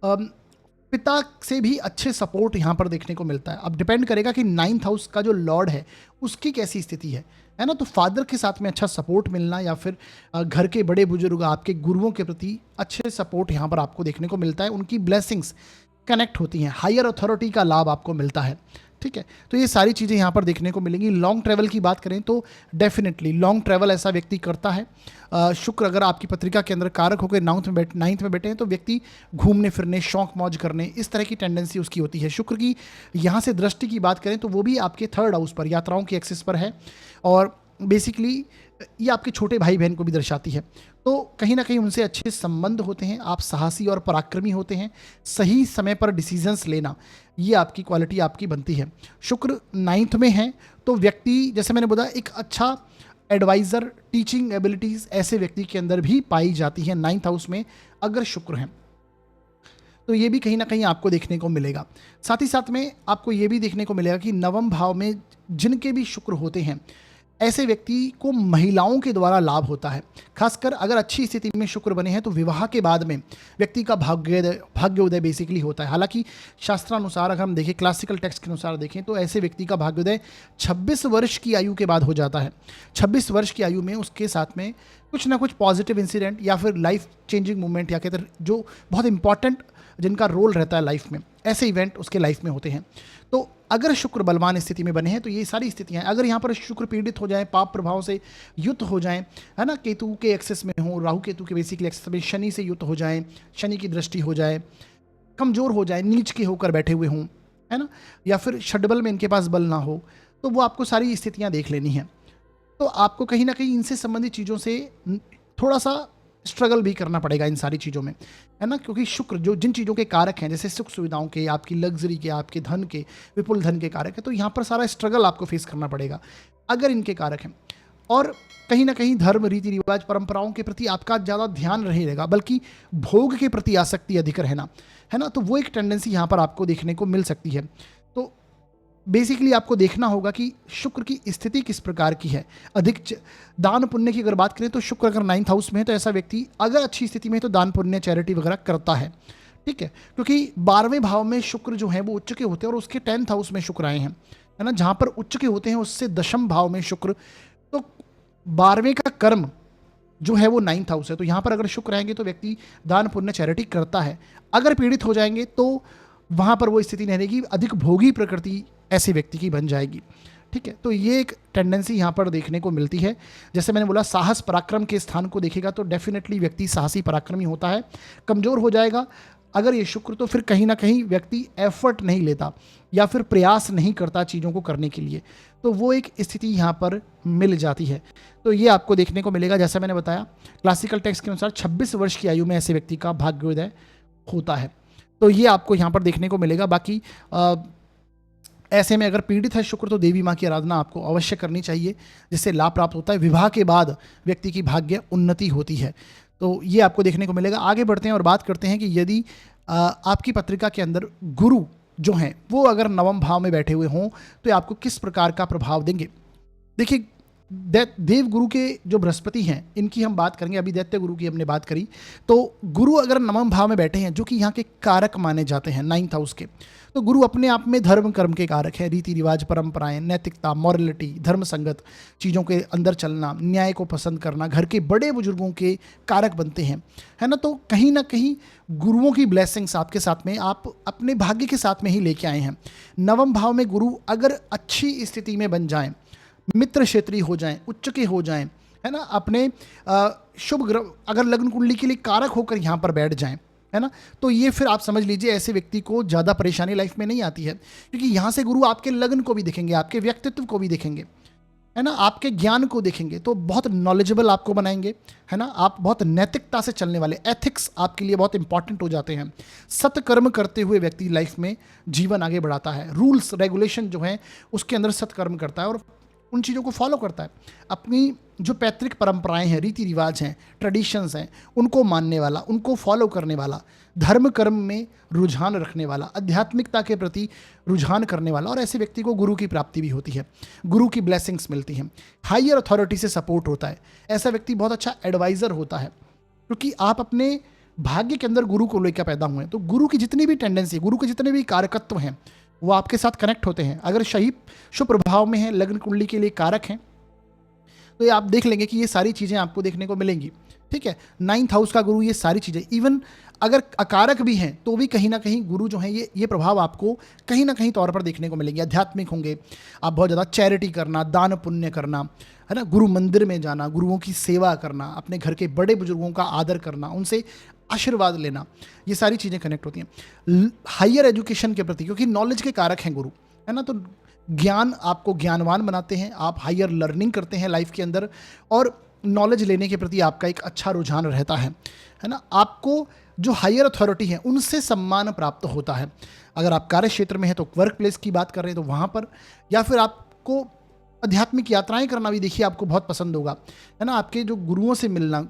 पिता से भी अच्छे सपोर्ट यहाँ पर देखने को मिलता है। अब डिपेंड करेगा कि 9th हाउस का जो लॉर्ड है उसकी कैसी स्थिति है ना। तो फादर के साथ में अच्छा सपोर्ट मिलना, या फिर घर के बड़े बुजुर्ग, आपके गुरुओं के प्रति अच्छे सपोर्ट यहाँ पर आपको देखने को मिलता है, उनकी ब्लेसिंग्स कनेक्ट होती हैं, हायर अथॉरिटी का लाभ आपको मिलता है। ठीक है, तो ये सारी चीज़ें यहाँ पर देखने को मिलेंगी। लॉन्ग ट्रैवल की बात करें तो डेफिनेटली लॉन्ग ट्रैवल ऐसा व्यक्ति करता है। शुक्र अगर आपकी पत्रिका के अंदर कारक होकर 9th में बैठे हैं, तो व्यक्ति घूमने फिरने, शौक मौज करने, इस तरह की टेंडेंसी उसकी होती है। शुक्र की यहाँ से दृष्टि की बात करें तो वो भी आपके 3rd हाउस पर, यात्राओं की एक्सिस पर है, और बेसिकली ये आपके छोटे भाई बहन को भी दर्शाती है। तो कहीं ना कहीं उनसे अच्छे संबंध होते हैं, आप साहसी और पराक्रमी होते हैं, सही समय पर डिसीजंस लेना, ये आपकी क्वालिटी आपकी बनती है। शुक्र 9th में है तो व्यक्ति, जैसे मैंने बोला, एक अच्छा एडवाइज़र, टीचिंग एबिलिटीज़ ऐसे व्यक्ति के अंदर भी पाई जाती है 9th हाउस में अगर शुक्र है, तो ये भी कहीं ना कहीं आपको देखने को मिलेगा। साथ ही साथ में आपको ये भी देखने को मिलेगा कि 9वें भाव में जिनके भी शुक्र होते हैं, ऐसे व्यक्ति को महिलाओं के द्वारा लाभ होता है। खासकर अगर अच्छी स्थिति में शुक्र बने हैं तो विवाह के बाद में व्यक्ति का भाग्योदय बेसिकली होता है। हालांकि शास्त्रानुसार अगर हम देखें, क्लासिकल टेक्स्ट के अनुसार देखें, तो ऐसे व्यक्ति का भाग्योदय 26 वर्ष की आयु के बाद हो जाता है। 26 वर्ष की आयु में उसके साथ में कुछ ना कुछ पॉजिटिव इंसिडेंट या फिर लाइफ चेंजिंग मूवमेंट, या कहते हैं जो बहुत इंपॉर्टेंट जिनका रोल रहता है लाइफ में, ऐसे इवेंट उसके लाइफ में होते हैं। तो अगर शुक्र बलवान स्थिति में बने हैं तो ये सारी स्थितियां, अगर यहाँ पर शुक्र पीड़ित हो जाए, पाप प्रभाव से युक्त हो जाएं, है ना, केतु के एक्सेस में हो, राहु केतु के बेसिकली एक्सेस में, शनि से युक्त हो जाएं, शनि की दृष्टि हो जाए, कमजोर हो जाए, नीच के होकर बैठे हुए हों, है ना, या फिर षड्बल में इनके पास बल ना हो, तो वो आपको सारी स्थितियाँ देख लेनी है। तो आपको कहीं ना कहीं इनसे संबंधित चीज़ों से थोड़ा सा स्ट्रगल भी करना पड़ेगा इन सारी चीज़ों में, है ना, क्योंकि शुक्र जो जिन चीज़ों के कारक हैं, जैसे सुख सुविधाओं के, आपकी लग्जरी के, आपके धन के, विपुल धन के कारक है, तो यहाँ पर सारा स्ट्रगल आपको फेस करना पड़ेगा अगर इनके कारक हैं। और कहीं ना कहीं धर्म, रीति रिवाज, परंपराओं के प्रति आपका ज़्यादा ध्यान रहेगा, बल्कि भोग के प्रति आसक्ति अधिक रहना, है ना, तो वो एक टेंडेंसी यहाँ पर आपको देखने को मिल सकती है। तो बेसिकली आपको देखना होगा कि शुक्र की स्थिति किस प्रकार की है। अधिक दान पुण्य की अगर बात करें तो शुक्र अगर 9th हाउस में है तो ऐसा व्यक्ति अगर अच्छी स्थिति में है तो दान पुण्य, चैरिटी वगैरह करता है। ठीक है, क्योंकि 12वें भाव में शुक्र जो है वो उच्च के होते हैं, और उसके 10th हाउस में शुक्र आए हैं, है ना, जहाँ पर उच्च के होते हैं उससे 10th भाव में शुक्र, तो 12वें का कर्म जो है वो 9th हाउस है। तो यहाँ पर अगर शुक्र आएंगे तो व्यक्ति दान पुण्य, चैरिटी करता है। अगर पीड़ित हो जाएंगे तो वहाँ पर वो स्थिति नहीं रहेगी, अधिक भोगी प्रकृति ऐसे व्यक्ति की बन जाएगी। ठीक है, तो ये एक टेंडेंसी यहाँ पर देखने को मिलती है। जैसे मैंने बोला, साहस पराक्रम के स्थान को देखेगा तो डेफिनेटली व्यक्ति साहसी पराक्रमी होता है। कमज़ोर हो जाएगा अगर ये शुक्र, तो फिर कहीं ना कहीं व्यक्ति एफर्ट नहीं लेता या फिर प्रयास नहीं करता चीज़ों को करने के लिए, तो वो एक स्थिति यहाँ पर मिल जाती है। तो ये आपको देखने को मिलेगा। जैसा मैंने बताया, क्लासिकल टेक्स्ट के अनुसार 26 वर्ष की आयु में ऐसे व्यक्ति का भाग्योदय होता है, तो ये आपको यहाँ पर देखने को मिलेगा। बाकी ऐसे में अगर पीड़ित है शुक्र तो देवी माँ की आराधना आपको अवश्य करनी चाहिए, जिससे लाभ प्राप्त होता है। विवाह के बाद व्यक्ति की भाग्य उन्नति होती है, तो ये आपको देखने को मिलेगा। आगे बढ़ते हैं और बात करते हैं कि यदि आपकी पत्रिका के अंदर गुरु जो हैं वो अगर 9वें भाव में बैठे हुए हों तो ये आपको किस प्रकार का प्रभाव देंगे। देखिए, देव गुरु के जो बृहस्पति हैं, इनकी हम बात करेंगे। अभी दैत्य गुरु की हमने बात करी, तो गुरु अगर नवम भाव में बैठे हैं, जो कि यहाँ के कारक माने जाते हैं 9th हाउस के, तो गुरु अपने आप में धर्म कर्म के कारक है। रीति रिवाज, परंपराएं, नैतिकता, मॉरलिटी, धर्म संगत चीज़ों के अंदर चलना, न्याय को पसंद करना, घर के बड़े बुजुर्गों के कारक बनते हैं, है ना। तो कहीं ना कहीं गुरुओं की ब्लेसिंग्स आपके साथ में, आप अपने भाग्य के साथ में ही लेके आए हैं। नवम भाव में गुरु अगर अच्छी स्थिति में बन जाएं, मित्र क्षेत्रीय हो जाएं, उच्च के हो जाएं, है ना, अपने शुभ ग्रह अगर लग्न कुंडली के लिए कारक होकर यहाँ पर बैठ जाएं, है ना, तो ये फिर आप समझ लीजिए ऐसे व्यक्ति को ज़्यादा परेशानी लाइफ में नहीं आती है, क्योंकि यहाँ से गुरु आपके लग्न को भी देखेंगे, आपके व्यक्तित्व को भी देखेंगे, है ना, आपके ज्ञान को देखेंगे, तो बहुत नॉलेजेबल आपको बनाएंगे, है ना। आप बहुत नैतिकता से चलने वाले, एथिक्स आपके लिए बहुत इंपॉर्टेंट हो जाते हैं। सत्कर्म करते हुए व्यक्ति लाइफ में जीवन आगे बढ़ाता है। रूल्स रेगुलेशन जो है उसके अंदर सत्कर्म करता है और उन चीज़ों को फॉलो करता है। अपनी जो पैतृक परंपराएं हैं, रीति रिवाज हैं, ट्रेडिशंस हैं, उनको मानने वाला, उनको फॉलो करने वाला, धर्म कर्म में रुझान रखने वाला, आध्यात्मिकता के प्रति रुझान करने वाला, और ऐसे व्यक्ति को गुरु की प्राप्ति भी होती है, गुरु की ब्लेसिंग्स मिलती हैं, हायर अथॉरिटी से सपोर्ट होता है। ऐसा व्यक्ति बहुत अच्छा एडवाइज़र होता है, क्योंकि आप अपने भाग्य के अंदर गुरु को लेकर पैदा हुए हैं। तो गुरु की जितनी भी टेंडेंसी, गुरु के जितने भी कारकत्व हैं, वो आपके साथ कनेक्ट होते हैं। अगर सही शुभ प्रभाव में है, लग्न कुंडली के लिए कारक हैं, तो ये आप देख लेंगे कि ये सारी चीज़ें आपको देखने को मिलेंगी। ठीक है, 9th हाउस का गुरु ये सारी चीज़ें, इवन अगर अकारक भी हैं तो भी कहीं ना कहीं गुरु जो है ये प्रभाव आपको कहीं ना कहीं तौर पर देखने को मिलेंगे। आध्यात्मिक होंगे आप, बहुत ज़्यादा चैरिटी करना, दान पुण्य करना, है ना, गुरु मंदिर में जाना, गुरुओं की सेवा करना, अपने घर के बड़े बुजुर्गों का आदर करना, उनसे आशीर्वाद लेना, ये सारी चीज़ें कनेक्ट होती हैं। हायर एजुकेशन के प्रति, क्योंकि नॉलेज के कारक हैं गुरु, है ना, तो ज्ञान आपको ज्ञानवान बनाते हैं, आप हायर लर्निंग करते हैं लाइफ के अंदर, और नॉलेज लेने के प्रति आपका एक अच्छा रुझान रहता है ना। आपको जो हायर अथॉरिटी है उनसे सम्मान प्राप्त होता है। अगर आप कार्य क्षेत्र में हैं तो वर्क प्लेस की बात कर रहे हैं तो वहाँ पर, या फिर आपको आध्यात्मिक यात्राएं करना भी देखिए आपको बहुत पसंद होगा, है ना। आपके जो गुरुओं से मिलना,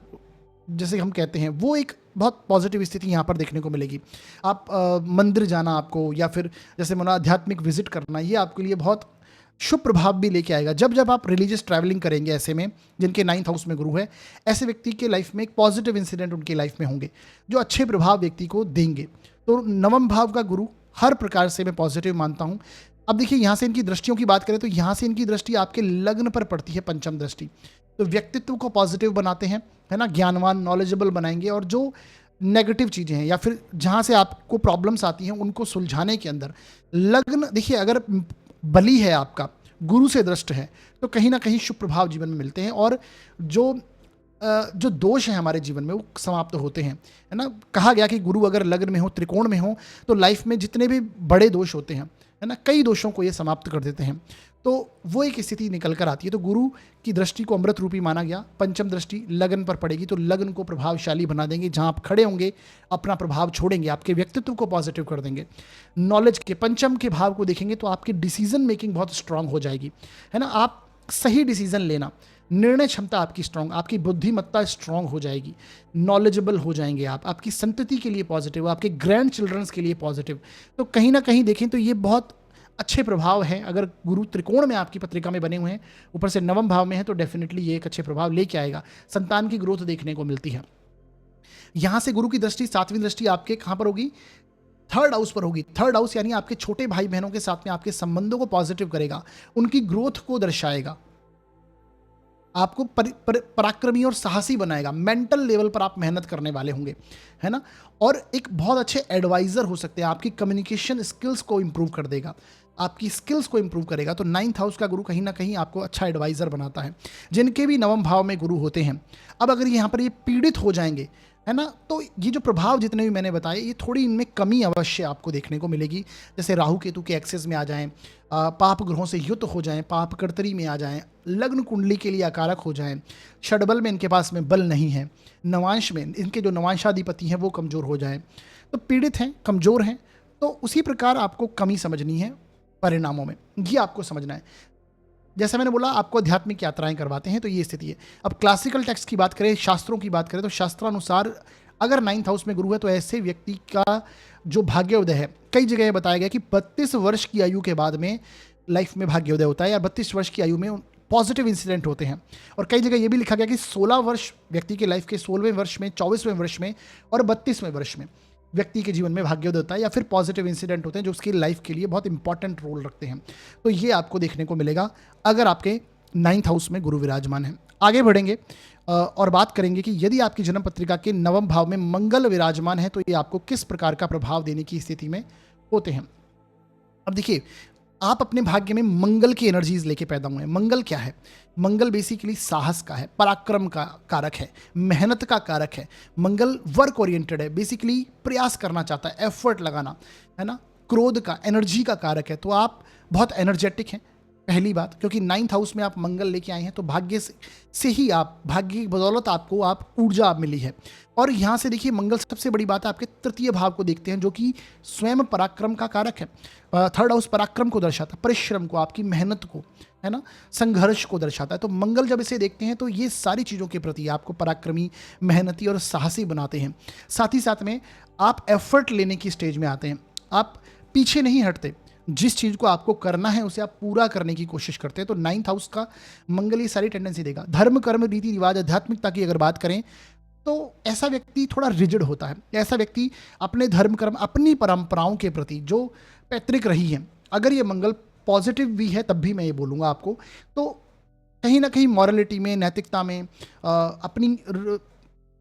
जैसे हम कहते हैं, वो एक बहुत पॉजिटिव स्थिति यहाँ पर देखने को मिलेगी। आप मंदिर जाना आपको, या फिर जैसे माना आध्यात्मिक विजिट करना, ये आपके लिए बहुत शुभ प्रभाव भी लेके आएगा। जब जब आप रिलीजियस ट्रैवलिंग करेंगे, ऐसे में जिनके 9th हाउस में गुरु है, ऐसे व्यक्ति के लाइफ में एक पॉजिटिव इंसिडेंट उनकी लाइफ में होंगे जो अच्छे प्रभाव व्यक्ति को देंगे। तो नवम भाव का गुरु हर प्रकार से मैं पॉजिटिव मानता हूँ। अब देखिए, यहाँ से इनकी दृष्टियों की बात करें तो यहाँ से इनकी दृष्टि आपके लग्न पर पड़ती है, पंचम दृष्टि, तो व्यक्तित्व को पॉजिटिव बनाते हैं, है ना, ज्ञानवान, नॉलेजेबल बनाएंगे, और जो नेगेटिव चीज़ें हैं या फिर जहाँ से आपको प्रॉब्लम्स आती हैं उनको सुलझाने के अंदर लग्न, देखिए अगर बली है आपका, गुरु से दृष्ट है, तो कहीं ना कहीं शुभ प्रभाव जीवन में मिलते हैं, और जो दोष हैं हमारे जीवन में वो समाप्त होते हैं, है ना। कहा गया कि गुरु अगर लग्न में हो, त्रिकोण में हो, तो लाइफ में जितने भी बड़े दोष होते हैं, है ना, कई दोषों को ये समाप्त कर देते हैं। तो वो एक स्थिति निकल कर आती है। तो गुरु की दृष्टि को अमृत रूपी माना गया। पंचम दृष्टि लग्न पर पड़ेगी तो लग्न को प्रभावशाली बना देंगे, जहां आप खड़े होंगे अपना प्रभाव छोड़ेंगे, आपके व्यक्तित्व को पॉजिटिव कर देंगे। नॉलेज के पंचम के भाव को देखेंगे तो आपकी डिसीजन मेकिंग बहुत स्ट्रांग हो जाएगी, है ना। आप सही डिसीजन लेना, निर्णय क्षमता आपकी स्ट्रांग, आपकी बुद्धिमत्ता स्ट्रांग हो जाएगी, नॉलेजेबल हो जाएंगे आप, आपकी संतति के लिए पॉजिटिव, आपके ग्रैंड चिल्ड्रंस के लिए पॉजिटिव। तो कहीं ना कहीं देखें तो ये बहुत अच्छे प्रभाव हैं। अगर गुरु त्रिकोण में आपकी पत्रिका में बने हुए हैं, ऊपर से नवम भाव में है, तो डेफिनेटली ये एक अच्छे प्रभाव लेके आएगा। संतान की ग्रोथ देखने को मिलती है। यहां से गुरु की दृष्टि, सातवीं दृष्टि आपके कहां पर होगी? 3rd हाउस पर होगी। 3rd हाउस यानी आपके छोटे भाई बहनों के साथ में आपके संबंधों को पॉजिटिव करेगा, उनकी ग्रोथ को दर्शाएगा, आपको पराक्रमी और साहसी बनाएगा। मेंटल लेवल पर आप मेहनत करने वाले होंगे, है ना। और एक बहुत अच्छे एडवाइजर हो सकते हैं, आपकी कम्युनिकेशन स्किल्स को इंप्रूव कर देगा, आपकी स्किल्स को इंप्रूव करेगा। तो 9th हाउस का गुरु कहीं ना कहीं आपको अच्छा एडवाइजर बनाता है। जिनके भी नवम भाव में गुरु होते हैं, अब अगर यहाँ पर ये पीड़ित हो जाएंगे, है ना, तो ये जो प्रभाव जितने भी मैंने बताए, ये थोड़ी इनमें कमी अवश्य आपको देखने को मिलेगी। जैसे राहु केतु के एक्सेस में आ जाएं, पाप ग्रहों से युत हो जाएं, पाप कर्तरी में आ जाएं, लग्न कुंडली के लिए अकारक हो जाएं, षडबल में इनके पास में बल नहीं है, नवांश में इनके जो नवांशाधिपति हैं वो कमज़ोर हो जाएं, तो पीड़ित हैं, कमज़ोर हैं। तो उसी प्रकार आपको कमी समझनी है परिणामों में, ये आपको समझना है। जैसे मैंने बोला, आपको आध्यात्मिक यात्राएं करवाते हैं, तो ये स्थिति है। अब क्लासिकल टेक्स्ट की बात करें, शास्त्रों की बात करें, तो शास्त्रानुसार अगर 9th हाउस में गुरु है तो ऐसे व्यक्ति का जो भाग्योदय है, कई जगह ये बताया गया कि 32 वर्ष की आयु के बाद में लाइफ में भाग्योदय होता है, या 32 वर्ष की आयु में पॉजिटिव इंसिडेंट होते हैं। और कई जगह ये भी लिखा गया कि 16 वर्ष व्यक्ति की लाइफ के 16वें वर्ष में, 24वें वर्ष में और 32वें वर्ष में व्यक्ति के जीवन में भाग्योदय होता है या फिर पॉजिटिव इंसिडेंट होते हैं जो उसकी लाइफ के लिए बहुत इंपॉर्टेंट रोल रखते हैं। तो ये आपको देखने को मिलेगा अगर आपके 9th हाउस में गुरु विराजमान है। आगे बढ़ेंगे और बात करेंगे कि यदि आपकी जन्म पत्रिका के 9वें भाव में मंगल विराजमान है तो ये आपको किस प्रकार का प्रभाव देने की स्थिति में होते हैं। अब देखिए, आप अपने भाग्य में मंगल की एनर्जीज लेके पैदा हुए हैं। मंगल क्या है? मंगल बेसिकली साहस का है, पराक्रम का कारक है, मेहनत का कारक है। मंगल वर्क ओरिएंटेड है, बेसिकली प्रयास करना चाहता है, एफर्ट लगाना, है ना। क्रोध का, एनर्जी का कारक है। तो आप बहुत एनर्जेटिक हैं, पहली बात, क्योंकि 9th हाउस में आप मंगल लेके आए हैं तो भाग्य से ही आप, भाग्य की बदौलत आपको ऊर्जा मिली है। और यहाँ से देखिए, मंगल सबसे बड़ी बात है, आपके तृतीय भाव को देखते हैं जो कि स्वयं पराक्रम का कारक है। 3rd हाउस पराक्रम को दर्शाता है, परिश्रम को, आपकी मेहनत को, है ना, संघर्ष को दर्शाता है। तो मंगल जब इसे देखते हैं तो ये सारी चीज़ों के प्रति आपको पराक्रमी, मेहनती और साहसी बनाते हैं। साथ ही साथ में आप एफर्ट लेने की स्टेज में आते हैं, आप पीछे नहीं हटते, जिस चीज़ को आपको करना है उसे आप पूरा करने की कोशिश करते हैं। तो 9th हाउस का मंगल ये सारी टेंडेंसी देगा। धर्म, कर्म, रीति रिवाज, आध्यात्मिकता की अगर बात करें तो ऐसा व्यक्ति थोड़ा रिजिड होता है। ऐसा व्यक्ति अपने धर्म, कर्म, अपनी परंपराओं के प्रति जो पैतृक रही है, अगर ये मंगल पॉजिटिव भी है तब भी मैं ये बोलूँगा आपको, तो कहीं ना कहीं मॉरलिटी में, नैतिकता में,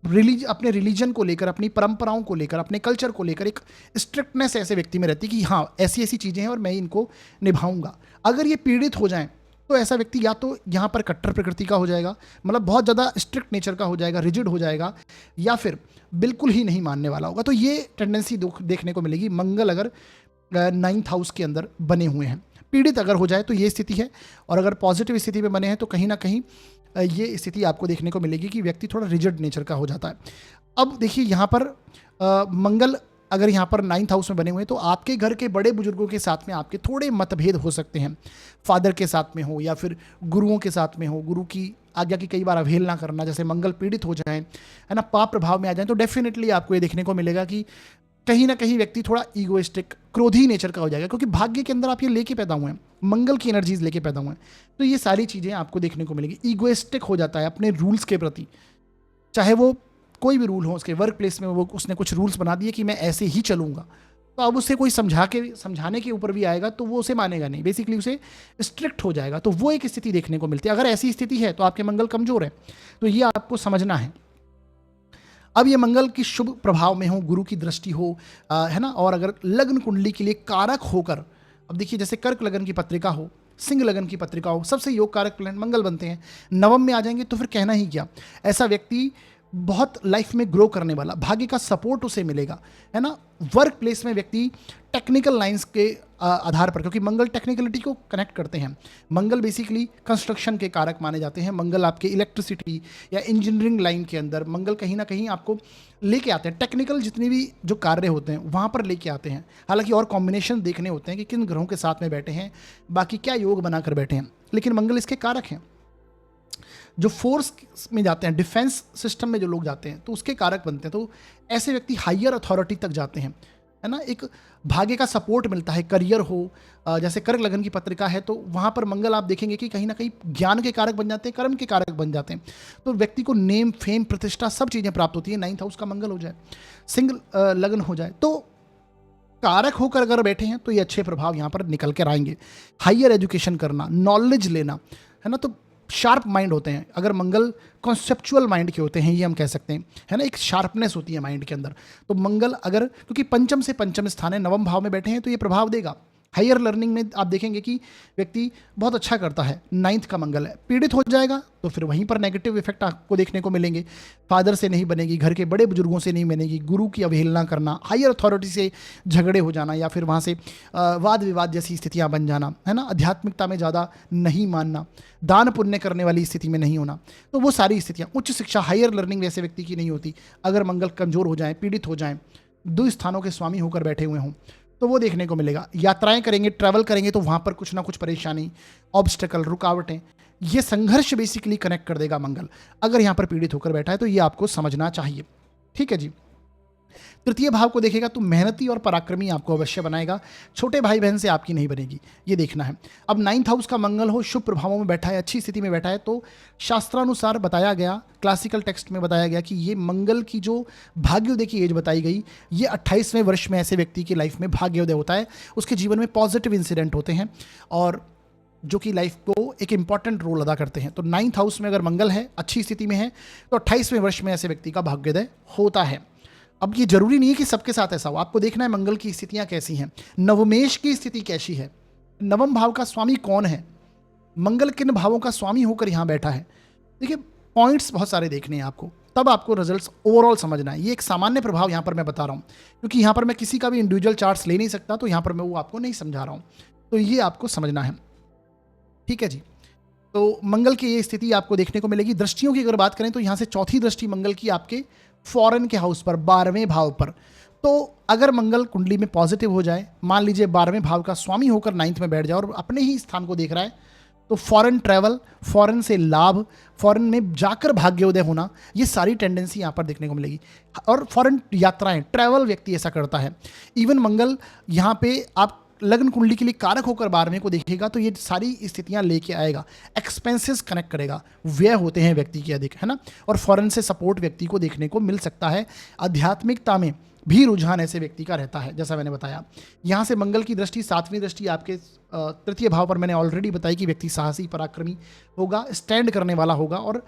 अपने रिलीजन को लेकर, अपनी परंपराओं को लेकर, अपने कल्चर को लेकर एक स्ट्रिक्टनेस ऐसे व्यक्ति में रहती है कि हाँ, ऐसी ऐसी चीज़ें हैं और मैं इनको निभाऊंगा। अगर ये पीड़ित हो जाएं तो ऐसा व्यक्ति या तो यहाँ पर कट्टर प्रकृति का हो जाएगा, मतलब बहुत ज़्यादा स्ट्रिक्ट नेचर का हो जाएगा, रिजिड हो जाएगा, या फिर बिल्कुल ही नहीं मानने वाला होगा। तो ये टेंडेंसी देखने को मिलेगी मंगल अगर 9th हाउस के अंदर बने हुए हैं। पीड़ित अगर हो जाए तो ये स्थिति है, और अगर पॉजिटिव स्थिति में बने हैं तो कहीं ना कहीं ये स्थिति आपको देखने को मिलेगी कि व्यक्ति थोड़ा रिजिड नेचर का हो जाता है। अब देखिए, यहाँ पर मंगल अगर यहाँ पर 9th हाउस में बने हुए हैं तो आपके घर के बड़े बुजुर्गों के साथ में आपके थोड़े मतभेद हो सकते हैं। फादर के साथ में हो या फिर गुरुओं के साथ में हो, गुरु की आज्ञा की कई बार अवहेलना करना, जैसे मंगल पीड़ित हो जाएं, है ना, पाप प्रभाव में आ जाएं, तो डेफिनेटली आपको ये देखने को मिलेगा कि कहीं ना कहीं व्यक्ति थोड़ा ईगोइस्टिक, क्रोधी नेचर का हो जाएगा, क्योंकि भाग्य के अंदर आप ये लेके पैदा हुए हैं, मंगल की एनर्जीज लेके पैदा हुए हैं। तो ये सारी चीज़ें आपको देखने को मिलेगी। ईगोइस्टिक हो जाता है अपने रूल्स के प्रति, चाहे वो कोई भी रूल हो, उसके वर्क प्लेस में वो उसने कुछ रूल्स बना दिए कि मैं ऐसे ही चलूँगा, तो अब उससे कोई समझाने के ऊपर भी आएगा तो वो उसे मानेगा नहीं, बेसिकली उसे स्ट्रिक्ट हो जाएगा। तो वो एक स्थिति देखने को मिलती है। अगर ऐसी स्थिति है तो आपके मंगल कमज़ोर है, तो ये आपको समझना है। अब ये मंगल की शुभ प्रभाव में हो, गुरु की दृष्टि हो, है ना, और अगर लग्न कुंडली के लिए कारक होकर, अब देखिए जैसे कर्क लगन की पत्रिका हो, सिंह लगन की पत्रिका हो, सबसे योग कारक प्लैनेट मंगल बनते हैं, 9वें में आ जाएंगे तो फिर कहना ही क्या। ऐसा व्यक्ति बहुत लाइफ में ग्रो करने वाला, भाग्य का सपोर्ट उसे मिलेगा, है ना। वर्क प्लेस में व्यक्ति टेक्निकल लाइंस के आधार पर, क्योंकि मंगल टेक्निकलिटी को कनेक्ट करते हैं, मंगल बेसिकली कंस्ट्रक्शन के कारक माने जाते हैं, मंगल आपके इलेक्ट्रिसिटी या इंजीनियरिंग लाइन के अंदर मंगल कहीं ना कहीं आपको लेके आते हैं, टेक्निकल जितने भी जो कार्य होते हैं वहाँ पर लेके आते हैं। हालांकि और कॉम्बिनेशन देखने होते हैं कि किन ग्रहों के साथ में बैठे हैं, बाकी क्या योग बनाकर बैठे हैं, लेकिन मंगल इसके कारक हैं। जो फोर्स में जाते हैं, डिफेंस सिस्टम में जो लोग जाते हैं तो उसके कारक बनते हैं। तो ऐसे व्यक्ति हायर अथॉरिटी तक जाते हैं, है ना, एक भाग्य का सपोर्ट मिलता है। करियर हो, जैसे कर्क लगन की पत्रिका है तो वहाँ पर मंगल आप देखेंगे कि कहीं ना कहीं ज्ञान के कारक बन जाते हैं, कर्म के कारक बन जाते हैं, तो व्यक्ति को नेम, फेम, प्रतिष्ठा सब चीज़ें प्राप्त होती है। 9th हाउस का मंगल हो जाए, सिंह लगन हो जाए, तो कारक होकर अगर बैठे हैं तो ये अच्छे प्रभाव यहाँ पर निकल कर आएंगे। हायर एजुकेशन करना, नॉलेज लेना, है ना, तो शार्प माइंड होते हैं। अगर मंगल कॉन्सेप्चुअल माइंड के होते हैं, ये हम कह सकते हैं, है ना, एक शार्पनेस होती है माइंड के अंदर। तो मंगल अगर, क्योंकि पंचम से पंचम स्थान है, 9वें भाव में बैठे हैं, तो ये प्रभाव देगा। हायर लर्निंग में आप देखेंगे कि व्यक्ति बहुत अच्छा करता है। 9th का मंगल है, पीड़ित हो जाएगा तो फिर वहीं पर नेगेटिव इफेक्ट आपको देखने को मिलेंगे। फादर से नहीं बनेगी, घर के बड़े बुजुर्गों से नहीं बनेगी, गुरु की अवहेलना करना, हायर अथॉरिटी से झगड़े हो जाना, या फिर वहाँ से वाद विवाद जैसी स्थितियाँ बन जाना, है ना, आध्यात्मिकता में ज़्यादा नहीं मानना, दान पुण्य करने वाली स्थिति में नहीं होना, तो वो सारी स्थितियाँ, उच्च शिक्षा, हायर लर्निंग वैसे व्यक्ति की नहीं होती। अगर मंगल कमज़ोर हो जाए, पीड़ित हो जाएँ, 2 स्थानों के स्वामी होकर बैठे हुए हों, तो वो देखने को मिलेगा। यात्राएं करेंगे, ट्रैवल करेंगे, तो वहाँ पर कुछ ना कुछ परेशानी, ऑब्स्टेकल, रुकावटें, ये संघर्ष बेसिकली कनेक्ट कर देगा मंगल। अगर यहाँ पर पीड़ित होकर बैठा है तो ये आपको समझना चाहिए। ठीक है जी। तृतीय भाव को देखेगा तो मेहनती और पराक्रमी आपको अवश्य बनाएगा, छोटे भाई बहन से आपकी नहीं बनेगी, ये देखना है। अब 9th हाउस का मंगल हो, शुभ प्रभावों में बैठा है, अच्छी स्थिति में बैठा है, तो शास्त्रानुसार बताया गया, क्लासिकल टेक्स्ट में बताया गया कि ये मंगल की जो भाग्योदय की एज बताई गई, ये 28वें वर्ष में ऐसे व्यक्ति की लाइफ में भाग्योदय होता है, उसके जीवन में पॉजिटिव इंसिडेंट होते हैं और जो कि लाइफ को एक इंपॉर्टेंट रोल अदा करते हैं। तो 9th हाउस में अगर मंगल है, अच्छी स्थिति में है, तो 28वें वर्ष में ऐसे व्यक्ति का भाग्योदय होता है। अब ये जरूरी नहीं है कि सबके साथ ऐसा हो, आपको देखना है मंगल की स्थितियां कैसी हैं, नवमेश की स्थिति कैसी है, नवम भाव का स्वामी कौन है, मंगल किन भावों का स्वामी होकर यहां बैठा है। देखिए पॉइंट्स बहुत सारे देखने हैं आपको, तब आपको रिजल्ट्स ओवरऑल समझना है। ये एक सामान्य प्रभाव यहां पर मैं बता रहा हूं, क्योंकि यहां पर मैं किसी का भी इंडिविजुअल चार्ट्स ले नहीं सकता, तो यहां पर मैं वो आपको नहीं समझा रहा हूं, तो ये आपको समझना है, ठीक है जी। तो मंगल की ये स्थिति आपको देखने को मिलेगी। दृष्टियों की अगर बात करें तो यहां से चौथी दृष्टि मंगल की आपके फॉरेन के हाउस पर, 12वें भाव पर। तो अगर मंगल कुंडली में पॉजिटिव हो जाए, मान लीजिए 12वें भाव का स्वामी होकर 9th में बैठ जाए और अपने ही स्थान को देख रहा है, तो फॉरेन ट्रैवल, फॉरेन से लाभ, फॉरेन में जाकर भाग्योदय होना, ये सारी टेंडेंसी यहाँ पर देखने को मिलेगी। और फॉरेन यात्राएं, ट्रैवल व्यक्ति ऐसा करता है। इवन मंगल यहाँ पे आप लग्न कुंडली के लिए कारक होकर 12वें को देखेगा, तो ये सारी स्थितियां लेके आएगा, एक्सपेंसेस कनेक्ट करेगा, व्यय होते हैं व्यक्ति के अधिक, है ना, और फॉरेन से सपोर्ट व्यक्ति को देखने को मिल सकता है। आध्यात्मिकता में भी रुझान ऐसे व्यक्ति का रहता है, जैसा मैंने बताया। यहाँ से मंगल की दृष्टि, 7वीं दृष्टि आपके तृतीय भाव पर, मैंने ऑलरेडी बताई कि व्यक्ति साहसी पराक्रमी होगा, स्टैंड करने वाला होगा और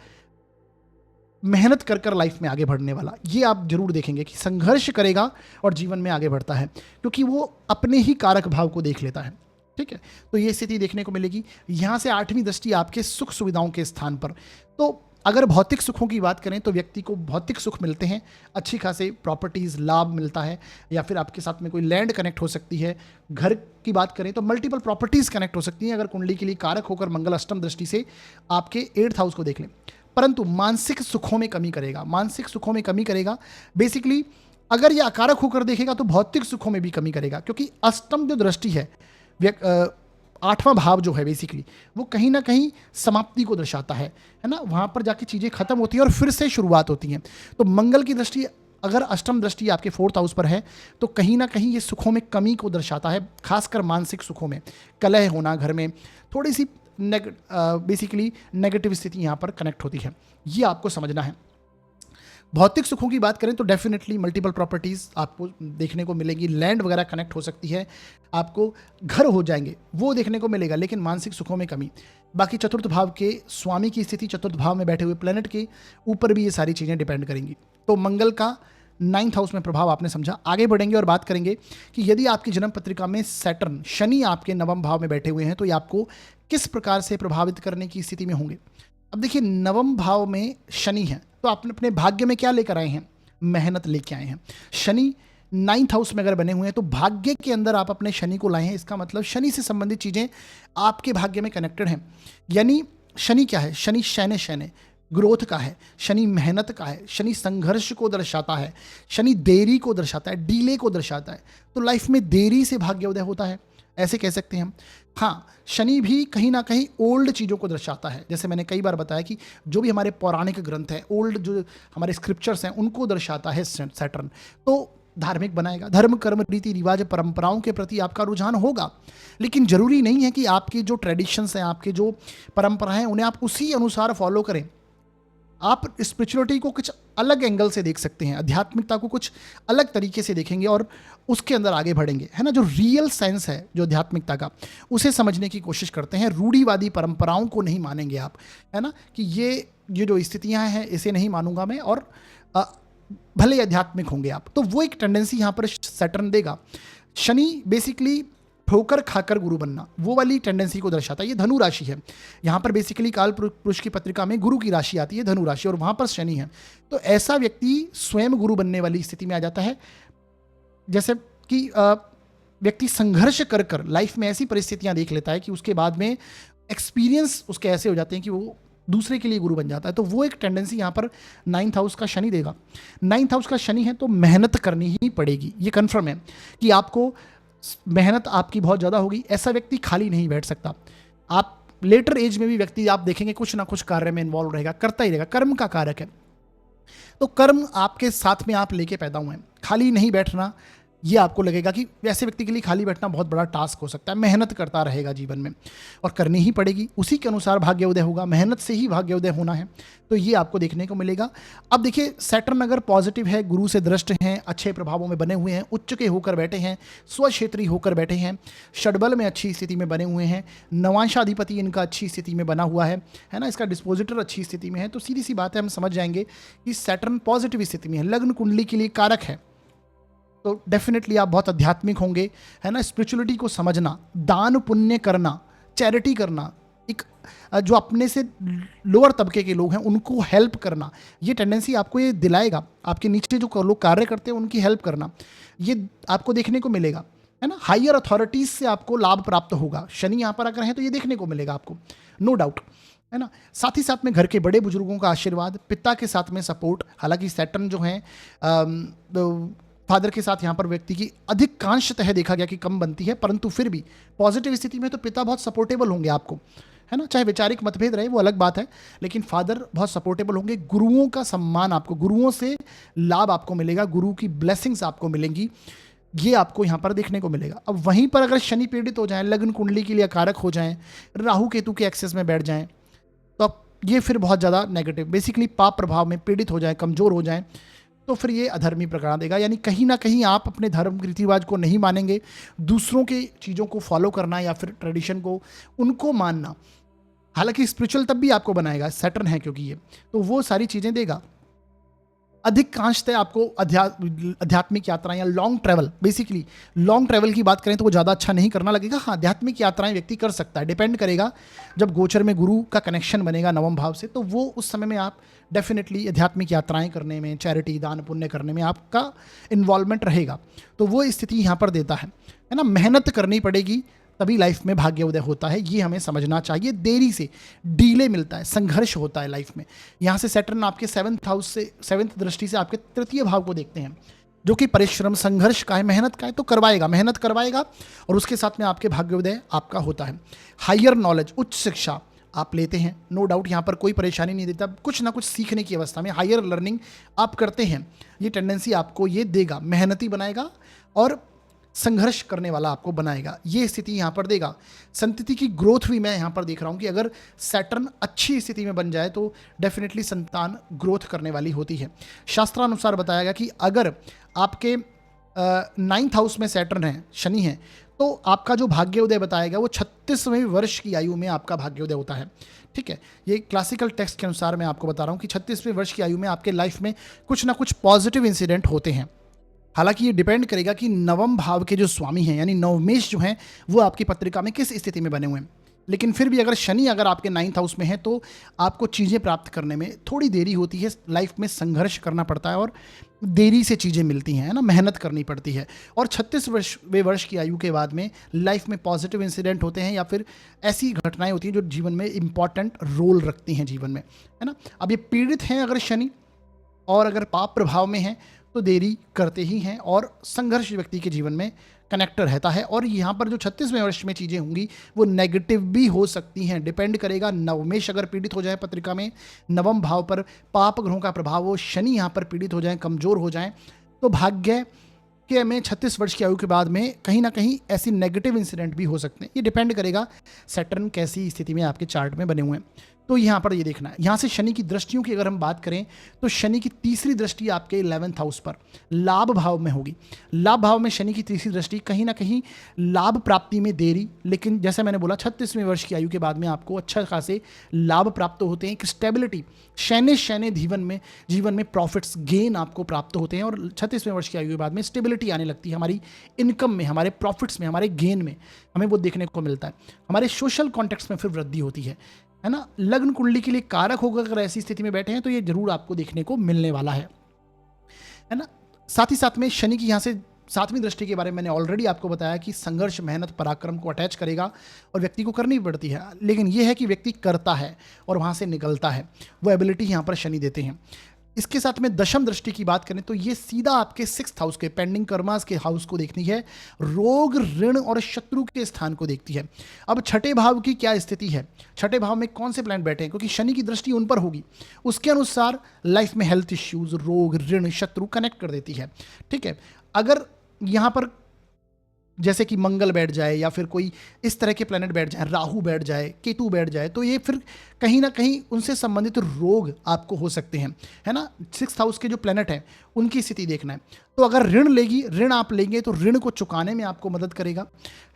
मेहनत कर कर लाइफ में आगे बढ़ने वाला। ये आप जरूर देखेंगे कि संघर्ष करेगा और जीवन में आगे बढ़ता है, क्योंकि वो अपने ही कारक भाव को देख लेता है, ठीक है। तो ये स्थिति देखने को मिलेगी। यहाँ से 8वीं दृष्टि आपके सुख सुविधाओं के स्थान पर। तो अगर भौतिक सुखों की बात करें तो व्यक्ति को भौतिक सुख मिलते हैं, अच्छी खासे प्रॉपर्टीज़ लाभ मिलता है, या फिर आपके साथ में कोई लैंड कनेक्ट हो सकती है। घर की बात करें तो मल्टीपल प्रॉपर्टीज़ कनेक्ट हो सकती हैं, अगर कुंडली के लिए कारक होकर मंगल अष्टम दृष्टि से आपके 8th हाउस को देख लें। परंतु मानसिक सुखों में कमी करेगा, मानसिक सुखों में कमी करेगा। बेसिकली अगर यह अकारक होकर देखेगा तो भौतिक सुखों में भी कमी करेगा, क्योंकि अष्टम जो दृष्टि है, 8वां भाव जो है बेसिकली वो कहीं ना कहीं समाप्ति को दर्शाता है ना, वहाँ पर जाके चीज़ें खत्म होती हैं और फिर से शुरुआत होती हैं। तो मंगल की दृष्टि अगर अष्टम दृष्टि आपके 4th हाउस पर है तो कहीं ना कहीं ये सुखों में कमी को दर्शाता है, खासकर मानसिक सुखों में कलह होना, घर में थोड़ी सी बेसिकली नेगेटिव स्थिति यहाँ पर कनेक्ट होती है, ये आपको समझना है। भौतिक सुखों की बात करें तो डेफिनेटली मल्टीपल प्रॉपर्टीज़ आपको देखने को मिलेगी, लैंड वगैरह कनेक्ट हो सकती है, आपको घर हो जाएंगे वो देखने को मिलेगा, लेकिन मानसिक सुखों में कमी। बाकी चतुर्थ भाव के स्वामी की स्थिति, चतुर्थ भाव में बैठे हुए प्लेनेट के ऊपर भी ये सारी चीज़ें डिपेंड करेंगी। तो मंगल का 9th हाउस में प्रभाव आपने समझा। आगे बढ़ेंगे और बात करेंगे कि यदि आपकी जन्म पत्रिका में सैटर्न, शनि आपके 9वें भाव में बैठे हुए हैं तो ये आपको किस प्रकार से प्रभावित करने की स्थिति में होंगे। अब देखिए 9वें भाव में शनि है, तो आप अपने भाग्य में क्या लेकर आए हैं, मेहनत लेके आए हैं। शनि 9th हाउस में अगर बने हुए हैं तो भाग्य के अंदर आप अपने शनि को लाए हैं, इसका मतलब शनि से संबंधित चीज़ें आपके भाग्य में कनेक्टेड हैं। यानी शनि क्या है, शनि शैने शैने ग्रोथ का है, शनि मेहनत का है, शनि संघर्ष को दर्शाता है, शनि देरी को दर्शाता है, डीले को दर्शाता है। तो लाइफ में देरी से भाग्योदय होता है, ऐसे कह सकते हैं हम। हाँ, शनि भी कहीं ना कहीं ओल्ड चीज़ों को दर्शाता है, जैसे मैंने कई बार बताया कि जो भी हमारे पौराणिक ग्रंथ हैं, ओल्ड जो हमारे स्क्रिप्चर्स हैं, उनको दर्शाता है सैटर्न। तो धार्मिक बनाएगा, धर्म कर्म रीति रिवाज परंपराओं के प्रति आपका रुझान होगा, लेकिन जरूरी नहीं है कि आपके जो ट्रेडिशंस हैं, आपके जो परंपराएं हैं, उन्हें आप उसी अनुसार फॉलो करें। आप स्पिरिचुअलिटी को कुछ अलग एंगल से देख सकते हैं, आध्यात्मिकता को कुछ अलग तरीके से देखेंगे और उसके अंदर आगे बढ़ेंगे, है ना। जो रियल सेंस है जो आध्यात्मिकता का, उसे समझने की कोशिश करते हैं। रूढ़िवादी परंपराओं को नहीं मानेंगे आप, है ना, कि ये जो स्थितियां हैं इसे नहीं मानूंगा मैं, और भले ही आध्यात्मिक होंगे आप, तो वो एक टेंडेंसी यहाँ पर सैटर्न देगा। शनि बेसिकली ठोकर खाकर गुरु बनना, वो वाली टेंडेंसी को दर्शाता है। ये धनु राशि है, यहाँ पर बेसिकली काल पुरुष की पत्रिका में गुरु की राशि आती है धनु राशि, और वहाँ पर शनि है। तो ऐसा व्यक्ति स्वयं गुरु बनने वाली स्थिति में आ जाता है। जैसे कि व्यक्ति संघर्ष कर कर लाइफ में ऐसी परिस्थितियाँ देख लेता है कि उसके बाद में एक्सपीरियंस उसके ऐसे हो जाते हैं कि वो दूसरे के लिए गुरु बन जाता है। तो वो एक टेंडेंसी यहाँ पर 9th हाउस का शनि देगा। 9th हाउस का शनि है तो मेहनत करनी ही पड़ेगी, ये कन्फर्म है कि आपको मेहनत आपकी बहुत ज़्यादा होगी। ऐसा व्यक्ति खाली नहीं बैठ सकता। आप लेटर एज में भी व्यक्ति आप देखेंगे कुछ ना कुछ कार्य में इन्वॉल्व रहेगा, करता ही रहेगा, कर्म का कारक है। तो कर्म आपके साथ में आप लेके पैदा हुए हैं। खाली नहीं बैठना, ये आपको लगेगा कि वैसे व्यक्ति के लिए खाली बैठना बहुत बड़ा टास्क हो सकता है, मेहनत करता रहेगा जीवन में और करनी ही पड़ेगी, उसी के अनुसार भाग्योदय होगा, मेहनत से ही भाग्योदय होना है। तो ये आपको देखने को मिलेगा। अब देखिए, सैटर्न अगर पॉजिटिव है, गुरु से दृष्ट हैं, अच्छे प्रभावों में बने हुए हैं, उच्च के होकर बैठे हैं, स्वक्षेत्री होकर बैठे हैं, षडबल में अच्छी स्थिति में बने हुए हैं, नवांशाधिपति इनका अच्छी स्थिति में बना हुआ है ना, इसका डिस्पोजिटर अच्छी स्थिति में है, तो सीधी सी बात है, हम समझ जाएंगे कि सैटर्न पॉजिटिव स्थिति में है, लग्न कुंडली के लिए कारक है। तो डेफिनेटली आप बहुत आध्यात्मिक होंगे, है ना। स्पिरिचुअलिटी को समझना, दान पुण्य करना, चैरिटी करना, एक जो अपने से लोअर तबके के लोग हैं उनको हेल्प करना, ये टेंडेंसी आपको ये दिलाएगा। आपके नीचे जो लोग कार्य करते हैं उनकी हेल्प करना, ये आपको देखने को मिलेगा, है ना। हायर अथॉरिटीज से आपको लाभ प्राप्त होगा। शनि यहाँ पर अगर है तो ये देखने को मिलेगा आपको, नो डाउट, है ना। साथ ही साथ में घर के बड़े बुजुर्गों का आशीर्वाद, पिता के साथ में सपोर्ट। हालांकि सैटर्न जो है फादर के साथ यहाँ पर व्यक्ति की अधिकांशतः देखा गया कि कम बनती है, परंतु फिर भी पॉजिटिव स्थिति में तो पिता बहुत सपोर्टेबल होंगे आपको, है ना। चाहे वैचारिक मतभेद रहे वो अलग बात है, लेकिन फादर बहुत सपोर्टेबल होंगे। गुरुओं का सम्मान आपको, गुरुओं से लाभ आपको मिलेगा, गुरु की ब्लेसिंग्स आपको मिलेंगी, ये आपको यहाँ पर देखने को मिलेगा। अब वहीं पर अगर शनि पीड़ित हो जाए, लग्न कुंडली के लिए कारक हो जाएं, राहु केतु के एक्सेस में बैठ जाएं, तो अब ये फिर बहुत ज़्यादा नेगेटिव, बेसिकली पाप प्रभाव में पीड़ित हो जाए, कमज़ोर हो जाए, तो फिर ये अधर्मी प्रकरण देगा। यानी कहीं ना कहीं आप अपने धर्म रीति रिवाज को नहीं मानेंगे, दूसरों की चीज़ों को फॉलो करना या फिर ट्रेडिशन को उनको मानना। हालांकि स्पिरिचुअल तब भी आपको बनाएगा, सैटर्न है क्योंकि ये, तो वो सारी चीज़ें देगा। अधिकांशतः आपको आध्यात्मिक यात्राएं या long travel, basically long travel की बात करें तो वो ज़्यादा अच्छा नहीं करना लगेगा। हाँ, आध्यात्मिक यात्राएं व्यक्ति कर सकता है, डिपेंड करेगा। जब गोचर में गुरु का कनेक्शन बनेगा नवम भाव से, तो वो उस समय में आप डेफिनेटली आध्यात्मिक यात्राएं करने में, चैरिटी दान पुण्य करने में आपका इन्वॉल्वमेंट रहेगा। तो वो स्थिति यहाँ पर देता है ना। मेहनत करनी पड़ेगी तभी लाइफ में भाग्योदय होता है, ये हमें समझना चाहिए। देरी से, डीले मिलता है, संघर्ष होता है लाइफ में। यहाँ से सैटर्न आपके 7th हाउस से, 7th दृष्टि से आपके तृतीय भाव को देखते हैं, जो कि परिश्रम संघर्ष का है, मेहनत का है, तो करवाएगा, मेहनत करवाएगा, और उसके साथ में आपके भाग्योदय आपका होता है। हायर नॉलेज, उच्च शिक्षा आप लेते हैं, नो डाउट, यहाँ पर कोई परेशानी नहीं देता। कुछ ना कुछ सीखने की अवस्था में हायर लर्निंग आप करते हैं, ये टेंडेंसी आपको ये देगा, मेहनती बनाएगा और संघर्ष करने वाला आपको बनाएगा, ये स्थिति यहाँ पर देगा। संतति की ग्रोथ भी मैं यहाँ पर देख रहा हूँ कि अगर सैटर्न अच्छी स्थिति में बन जाए तो डेफिनेटली संतान ग्रोथ करने वाली होती है। शास्त्रानुसार बताया गया कि अगर आपके 9th हाउस में सैटर्न है, शनि है, तो आपका जो भाग्योदय बताया गया वो 36वें वर्ष की आयु में आपका भाग्योदय होता है। ठीक है, ये क्लासिकल टेक्स्ट के अनुसार मैं आपको बता रहा हूँ कि 36वें वर्ष की आयु में आपके लाइफ में कुछ ना कुछ पॉजिटिव इंसिडेंट होते हैं। हालांकि ये डिपेंड करेगा कि नवम भाव के जो स्वामी हैं, यानी नवमेश जो हैं, वो आपकी पत्रिका में किस स्थिति में बने हुए हैं। लेकिन फिर भी अगर शनि अगर आपके 9th हाउस में है तो आपको चीज़ें प्राप्त करने में थोड़ी देरी होती है, लाइफ में संघर्ष करना पड़ता है और देरी से चीज़ें मिलती हैं, है ना, मेहनत करनी पड़ती है। और 36वें वर्ष की आयु के बाद में लाइफ में पॉजिटिव इंसिडेंट होते हैं या फिर ऐसी घटनाएं होती हैं जो जीवन में इंपॉर्टेंट रोल रखती हैं जीवन में, है ना। अब ये पीड़ित हैं अगर शनि, और अगर पाप प्रभाव में हैं तो देरी करते ही हैं और संघर्ष व्यक्ति के जीवन में कनेक्ट रहता है। और यहाँ पर जो 36वें वर्ष में चीज़ें होंगी वो नेगेटिव भी हो सकती हैं, डिपेंड करेगा। नवमेश अगर पीड़ित हो जाए पत्रिका में, नवम भाव पर पाप ग्रहों का प्रभाव हो, शनि यहाँ पर पीड़ित हो जाए, कमज़ोर हो जाए, तो भाग्य के में 36 वर्ष की आयु के बाद में कहीं ना कहीं ऐसी नेगेटिव इंसिडेंट भी हो सकते हैं। ये डिपेंड करेगा सैटर्न कैसी स्थिति में आपके चार्ट में बने हुए हैं। तो यहाँ पर ये देखना है। यहाँ से शनि की दृष्टियों की अगर हम बात करें तो शनि की तीसरी दृष्टि आपके 11th हाउस पर लाभ भाव में होगी। लाभ भाव में शनि की तीसरी दृष्टि कहीं ना कहीं लाभ प्राप्ति में देरी, लेकिन जैसे मैंने बोला 36वें वर्ष की आयु के बाद में आपको अच्छा खासे लाभ प्राप्त होते हैं। एक स्टेबिलिटी, शैन्य जीवन में प्रॉफिट्स गेन आपको प्राप्त होते हैं और 36वें वर्ष की आयु के बाद में स्टेबिलिटी आने लगती है। हमारी इनकम में, हमारे प्रॉफिट्स में, हमारे गेन में हमें वो देखने को मिलता है। हमारे सोशल कॉन्टेक्स्ट में फिर वृद्धि होती है ना। लग्न कुंडली के लिए कारक होगा अगर ऐसी स्थिति में बैठे हैं तो ये जरूर आपको देखने को मिलने वाला है ना। साथ ही साथ में शनि की यहाँ से 7वीं दृष्टि के बारे में मैंने ऑलरेडी आपको बताया कि संघर्ष, मेहनत, पराक्रम को अटैच करेगा और व्यक्ति को करनी पड़ती है। लेकिन यह है कि व्यक्ति करता है और वहाँ से निकलता है, वो एबिलिटी यहाँ पर शनि देते हैं। इसके साथ में दशम दृष्टि की बात करें तो ये सीधा आपके 6th हाउस के पेंडिंग कर्मास के हाउस को देखती है, रोग ऋण और शत्रु के स्थान को देखती है। अब छठे भाव की क्या स्थिति है, छठे भाव में कौन से प्लैनेट बैठे हैं, क्योंकि शनि की दृष्टि उन पर होगी, उसके अनुसार लाइफ में हेल्थ इश्यूज, रोग ऋण शत्रु कनेक्ट कर देती है। ठीक है, अगर यहाँ पर जैसे कि मंगल बैठ जाए या फिर कोई इस तरह के प्लैनेट बैठ जाए, राहु बैठ जाए, केतु बैठ जाए, तो ये फिर कहीं ना कहीं उनसे संबंधित रोग आपको हो सकते हैं, है ना। 6th हाउस के जो प्लैनेट हैं उनकी स्थिति देखना है। तो अगर ऋण आप लेंगे तो ऋण को चुकाने में आपको मदद करेगा,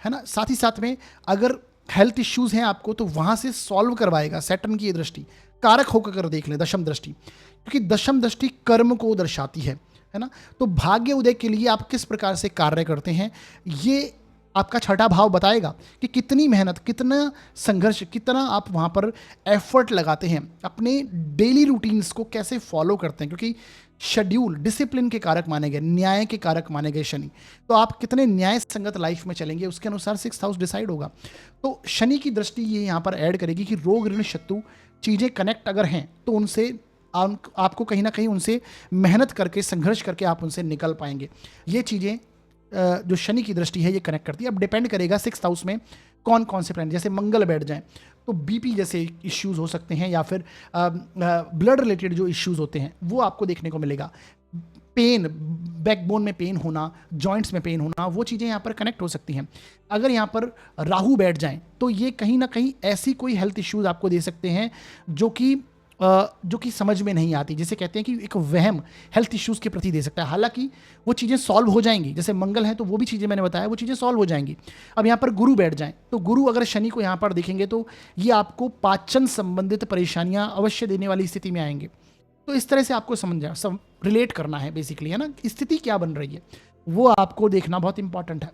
है ना। साथ ही साथ में अगर हेल्थ इश्यूज हैं आपको तो वहाँ से सॉल्व करवाएगा सैटर्न की ये दृष्टि, कारक होकर देख लें दशम दृष्टि, क्योंकि दशम दृष्टि कर्म को दर्शाती है ना। तो भाग्य उदय के लिए आप किस प्रकार से कार्य करते हैं, ये आपका छठा भाव बताएगा कि कितनी मेहनत, कितना संघर्ष, कितना आप वहाँ पर एफर्ट लगाते हैं, अपने डेली रूटीन्स को कैसे फॉलो करते हैं, क्योंकि शेड्यूल डिसिप्लिन के कारक माने गए, न्याय के कारक माने गए शनि। तो आप कितने न्याय संगत लाइफ में चलेंगे उसके अनुसार 6th हाउस डिसाइड होगा। तो शनि की दृष्टि ये यहाँ पर ऐड करेगी कि रोग ऋण शत्रु चीज़ें कनेक्ट अगर हैं तो उनसे आपको कहीं ना कहीं उनसे मेहनत करके, संघर्ष करके आप उनसे निकल पाएंगे। ये चीज़ें जो शनि की दृष्टि है ये कनेक्ट करती है। अब डिपेंड करेगा 6th हाउस में कौन कौन से प्लैनेट, जैसे मंगल बैठ जाएं तो बीपी जैसे इश्यूज हो सकते हैं, या फिर ब्लड रिलेटेड जो इश्यूज होते हैं वो आपको देखने को मिलेगा। पेन, बैकबोन में पेन होना, जॉइंट्स में पेन होना, वो चीज़ें यहाँ पर कनेक्ट हो सकती हैं। अगर यहाँ पर राहु बैठ जाएं तो ये कहीं ना कहीं ऐसी कोई हेल्थ इश्यूज आपको दे सकते हैं जो कि समझ में नहीं आती, जिसे कहते हैं कि एक वहम हेल्थ इश्यूज के प्रति दे सकता है। हालांकि वो चीज़ें सॉल्व हो जाएंगी, जैसे मंगल है तो वो भी चीज़ें मैंने बताया वो चीज़ें सॉल्व हो जाएंगी। अब यहाँ पर गुरु बैठ जाएं तो गुरु अगर शनि को यहाँ पर देखेंगे तो ये आपको पाचन संबंधित परेशानियां अवश्य देने वाली स्थिति में आएंगे। तो इस तरह से आपको सब रिलेट करना है बेसिकली, है ना। स्थिति क्या बन रही है वो आपको देखना बहुत इंपॉर्टेंट है।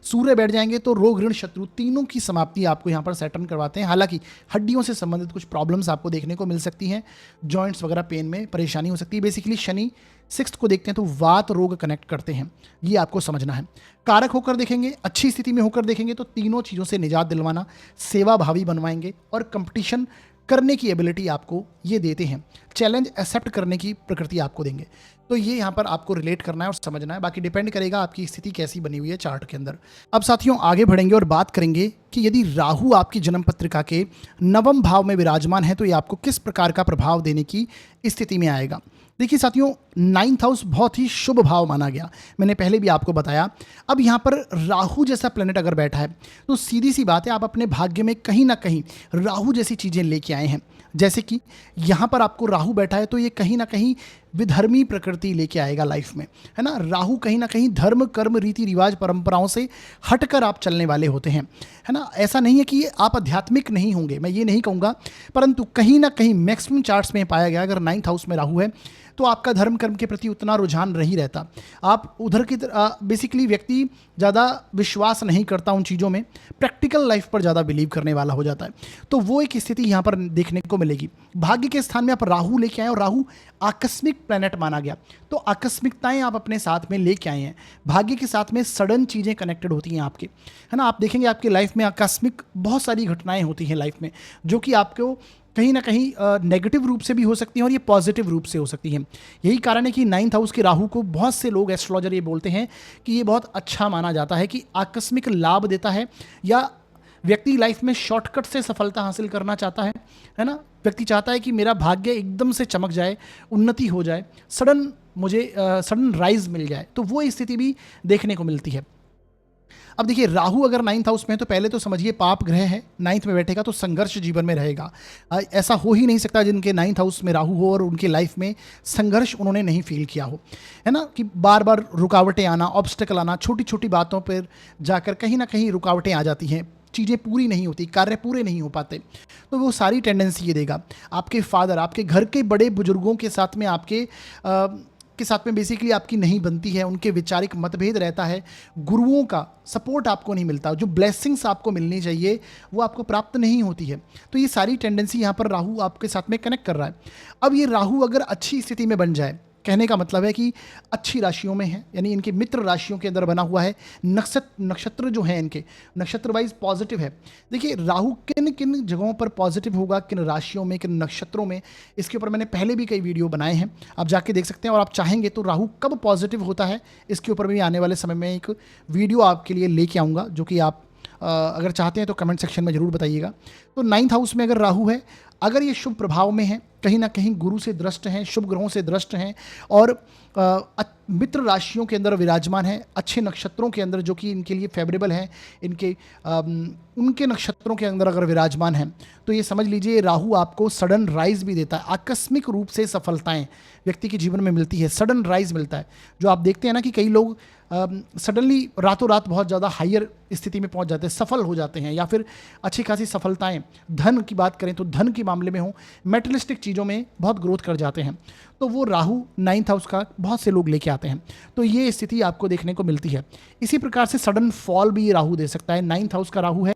सूर्य बैठ जाएंगे तो रोग ऋण शत्रु तीनों की समाप्ति आपको यहाँ पर सैटर्न करवाते हैं। हालांकि हड्डियों से संबंधित कुछ प्रॉब्लम्स आपको देखने को मिल सकती हैं, जॉइंट्स वगैरह पेन में परेशानी हो सकती है। बेसिकली शनि 6th को देखते हैं तो वात रोग कनेक्ट करते हैं, ये आपको समझना है। कारक होकर देखेंगे, अच्छी स्थिति में होकर देखेंगे तो तीनों चीज़ों से निजात दिलवाना, सेवा भावी बनवाएंगे और कंपटीशन करने की एबिलिटी आपको ये देते हैं, चैलेंज एक्सेप्ट करने की प्रकृति आपको देंगे। तो ये यहाँ पर आपको रिलेट करना है और समझना है, बाकी डिपेंड करेगा आपकी स्थिति कैसी बनी हुई है चार्ट के अंदर। अब साथियों आगे बढ़ेंगे और बात करेंगे कि यदि राहु आपकी जन्म पत्रिका के 9वें भाव में विराजमान है तो ये आपको किस प्रकार का प्रभाव देने की स्थिति में आएगा। देखिए साथियों 9th हाउस बहुत ही शुभ भाव माना गया, मैंने पहले भी आपको बताया। अब यहाँ पर राहु जैसा प्लेनेट अगर बैठा है तो सीधी सी बात है आप अपने भाग्य में कहीं ना कहीं राहु जैसी चीज़ें लेके आए हैं। जैसे कि यहाँ पर आपको राहु बैठा है तो ये कहीं ना कहीं विधर्मी प्रकृति लेके आएगा लाइफ में, है ना। राहु कहीं ना कहीं धर्म कर्म रीति रिवाज परंपराओं से हटकर आप चलने वाले होते हैं, है ना। ऐसा नहीं है कि आप आध्यात्मिक नहीं होंगे, मैं ये नहीं कहूँगा, परंतु कहीं ना कहीं मैक्सिमम चार्ट्स में पाया गया अगर 9th हाउस में राहु है तो आपका धर्म कर्म के प्रति उतना रुझान नहीं रहता। आप उधर की बेसिकली व्यक्ति ज़्यादा विश्वास नहीं करता उन चीज़ों में, प्रैक्टिकल लाइफ पर ज़्यादा बिलीव करने वाला हो जाता है। तो वो एक स्थिति यहाँ पर देखने को मिलेगी। भाग्य के स्थान में आप राहु लेके आए और राहु आकस्मिक प्लैनेट माना गया, तो आकस्मिकताएं आप अपने साथ में लेके आए हैं। भाग्य के साथ में सडन चीज़ें कनेक्टेड होती हैं आपके, है ना। आप देखेंगे आपकी लाइफ में आकस्मिक बहुत सारी घटनाएं होती हैं लाइफ में, जो कि आपको कहीं ना कहीं नेगेटिव रूप से भी हो सकती हैं और ये पॉजिटिव रूप से हो सकती हैं। यही कारण है कि 9th हाउस के राहु को बहुत से लोग एस्ट्रोलॉजर ये बोलते हैं कि ये बहुत अच्छा माना जाता है कि आकस्मिक लाभ देता है, या व्यक्ति लाइफ में शॉर्टकट से सफलता हासिल करना चाहता है ना। व्यक्ति चाहता है कि मेरा भाग्य एकदम से चमक जाए, उन्नति हो जाए, मुझे सडन राइज मिल जाए, तो वो स्थिति भी देखने को मिलती है। अब देखिए राहु अगर 9th हाउस में है तो पहले तो समझिए पाप ग्रह है, 9th में बैठेगा तो संघर्ष जीवन में रहेगा। ऐसा हो ही नहीं सकता जिनके 9th हाउस में राहु हो और उनके लाइफ में संघर्ष उन्होंने नहीं फील किया हो, है ना। कि बार बार रुकावटें आना, ऑब्स्टेकल आना, छोटी छोटी बातों पर जाकर कहीं ना कहीं रुकावटें आ जाती हैं, चीज़ें पूरी नहीं होती, कार्य पूरे नहीं हो पाते। तो वो सारी टेंडेंसी ये देगा। आपके फादर, आपके घर के बड़े बुजुर्गों के साथ में बेसिकली आपकी नहीं बनती है, उनके वैचारिक मतभेद रहता है, गुरुओं का सपोर्ट आपको नहीं मिलता, जो ब्लेसिंग्स आपको मिलनी चाहिए वो आपको प्राप्त नहीं होती है। तो ये सारी टेंडेंसी यहाँ पर राहु आपके साथ में कनेक्ट कर रहा है। अब ये राहु अगर अच्छी स्थिति में बन जाए कहने का मतलब है कि अच्छी राशियों में है, यानी इनके मित्र राशियों के अंदर बना हुआ है। नक्षत्र जो है इनके नक्षत्र वाइज पॉजिटिव है। देखिए राहु किन किन जगहों पर पॉजिटिव होगा, किन राशियों में, किन नक्षत्रों में, इसके ऊपर मैंने पहले भी कई वीडियो बनाए हैं, आप जाके देख सकते हैं। और आप चाहेंगे तो राहु कब पॉजिटिव होता है इसके ऊपर भी आने वाले समय में एक वीडियो आपके लिए लेके आऊँगा, जो कि आप अगर चाहते हैं तो कमेंट सेक्शन में ज़रूर बताइएगा। तो 9th हाउस में अगर राहु है, अगर ये शुभ प्रभाव में है, कहीं ना कहीं गुरु से दृष्ट हैं, शुभ ग्रहों से दृष्ट हैं, और मित्र राशियों के अंदर विराजमान है, अच्छे नक्षत्रों के अंदर जो कि इनके लिए फेवरेबल हैं, इनके उनके नक्षत्रों के अंदर अगर विराजमान है, तो ये समझ लीजिए राहु आपको सडन राइज भी देता है। आकस्मिक रूप से सफलताएं व्यक्ति के जीवन में मिलती है, सडन राइज मिलता है। जो आप देखते हैं ना कि कई लोग सडनली रातों रात बहुत ज़्यादा हायर स्थिति में पहुंच जाते हैं, सफल हो जाते हैं, या फिर अच्छी खासी सफलताएं, धन की बात करें तो धन के मामले में हो, मेटलिस्टिक चीज़ों में बहुत ग्रोथ कर जाते हैं, तो वो राहु 9th हाउस का बहुत से लोग लेके आते हैं। तो ये स्थिति आपको देखने को मिलती है। इसी प्रकार से सडन फॉल भी राहु दे सकता है। 9th हाउस का राहु है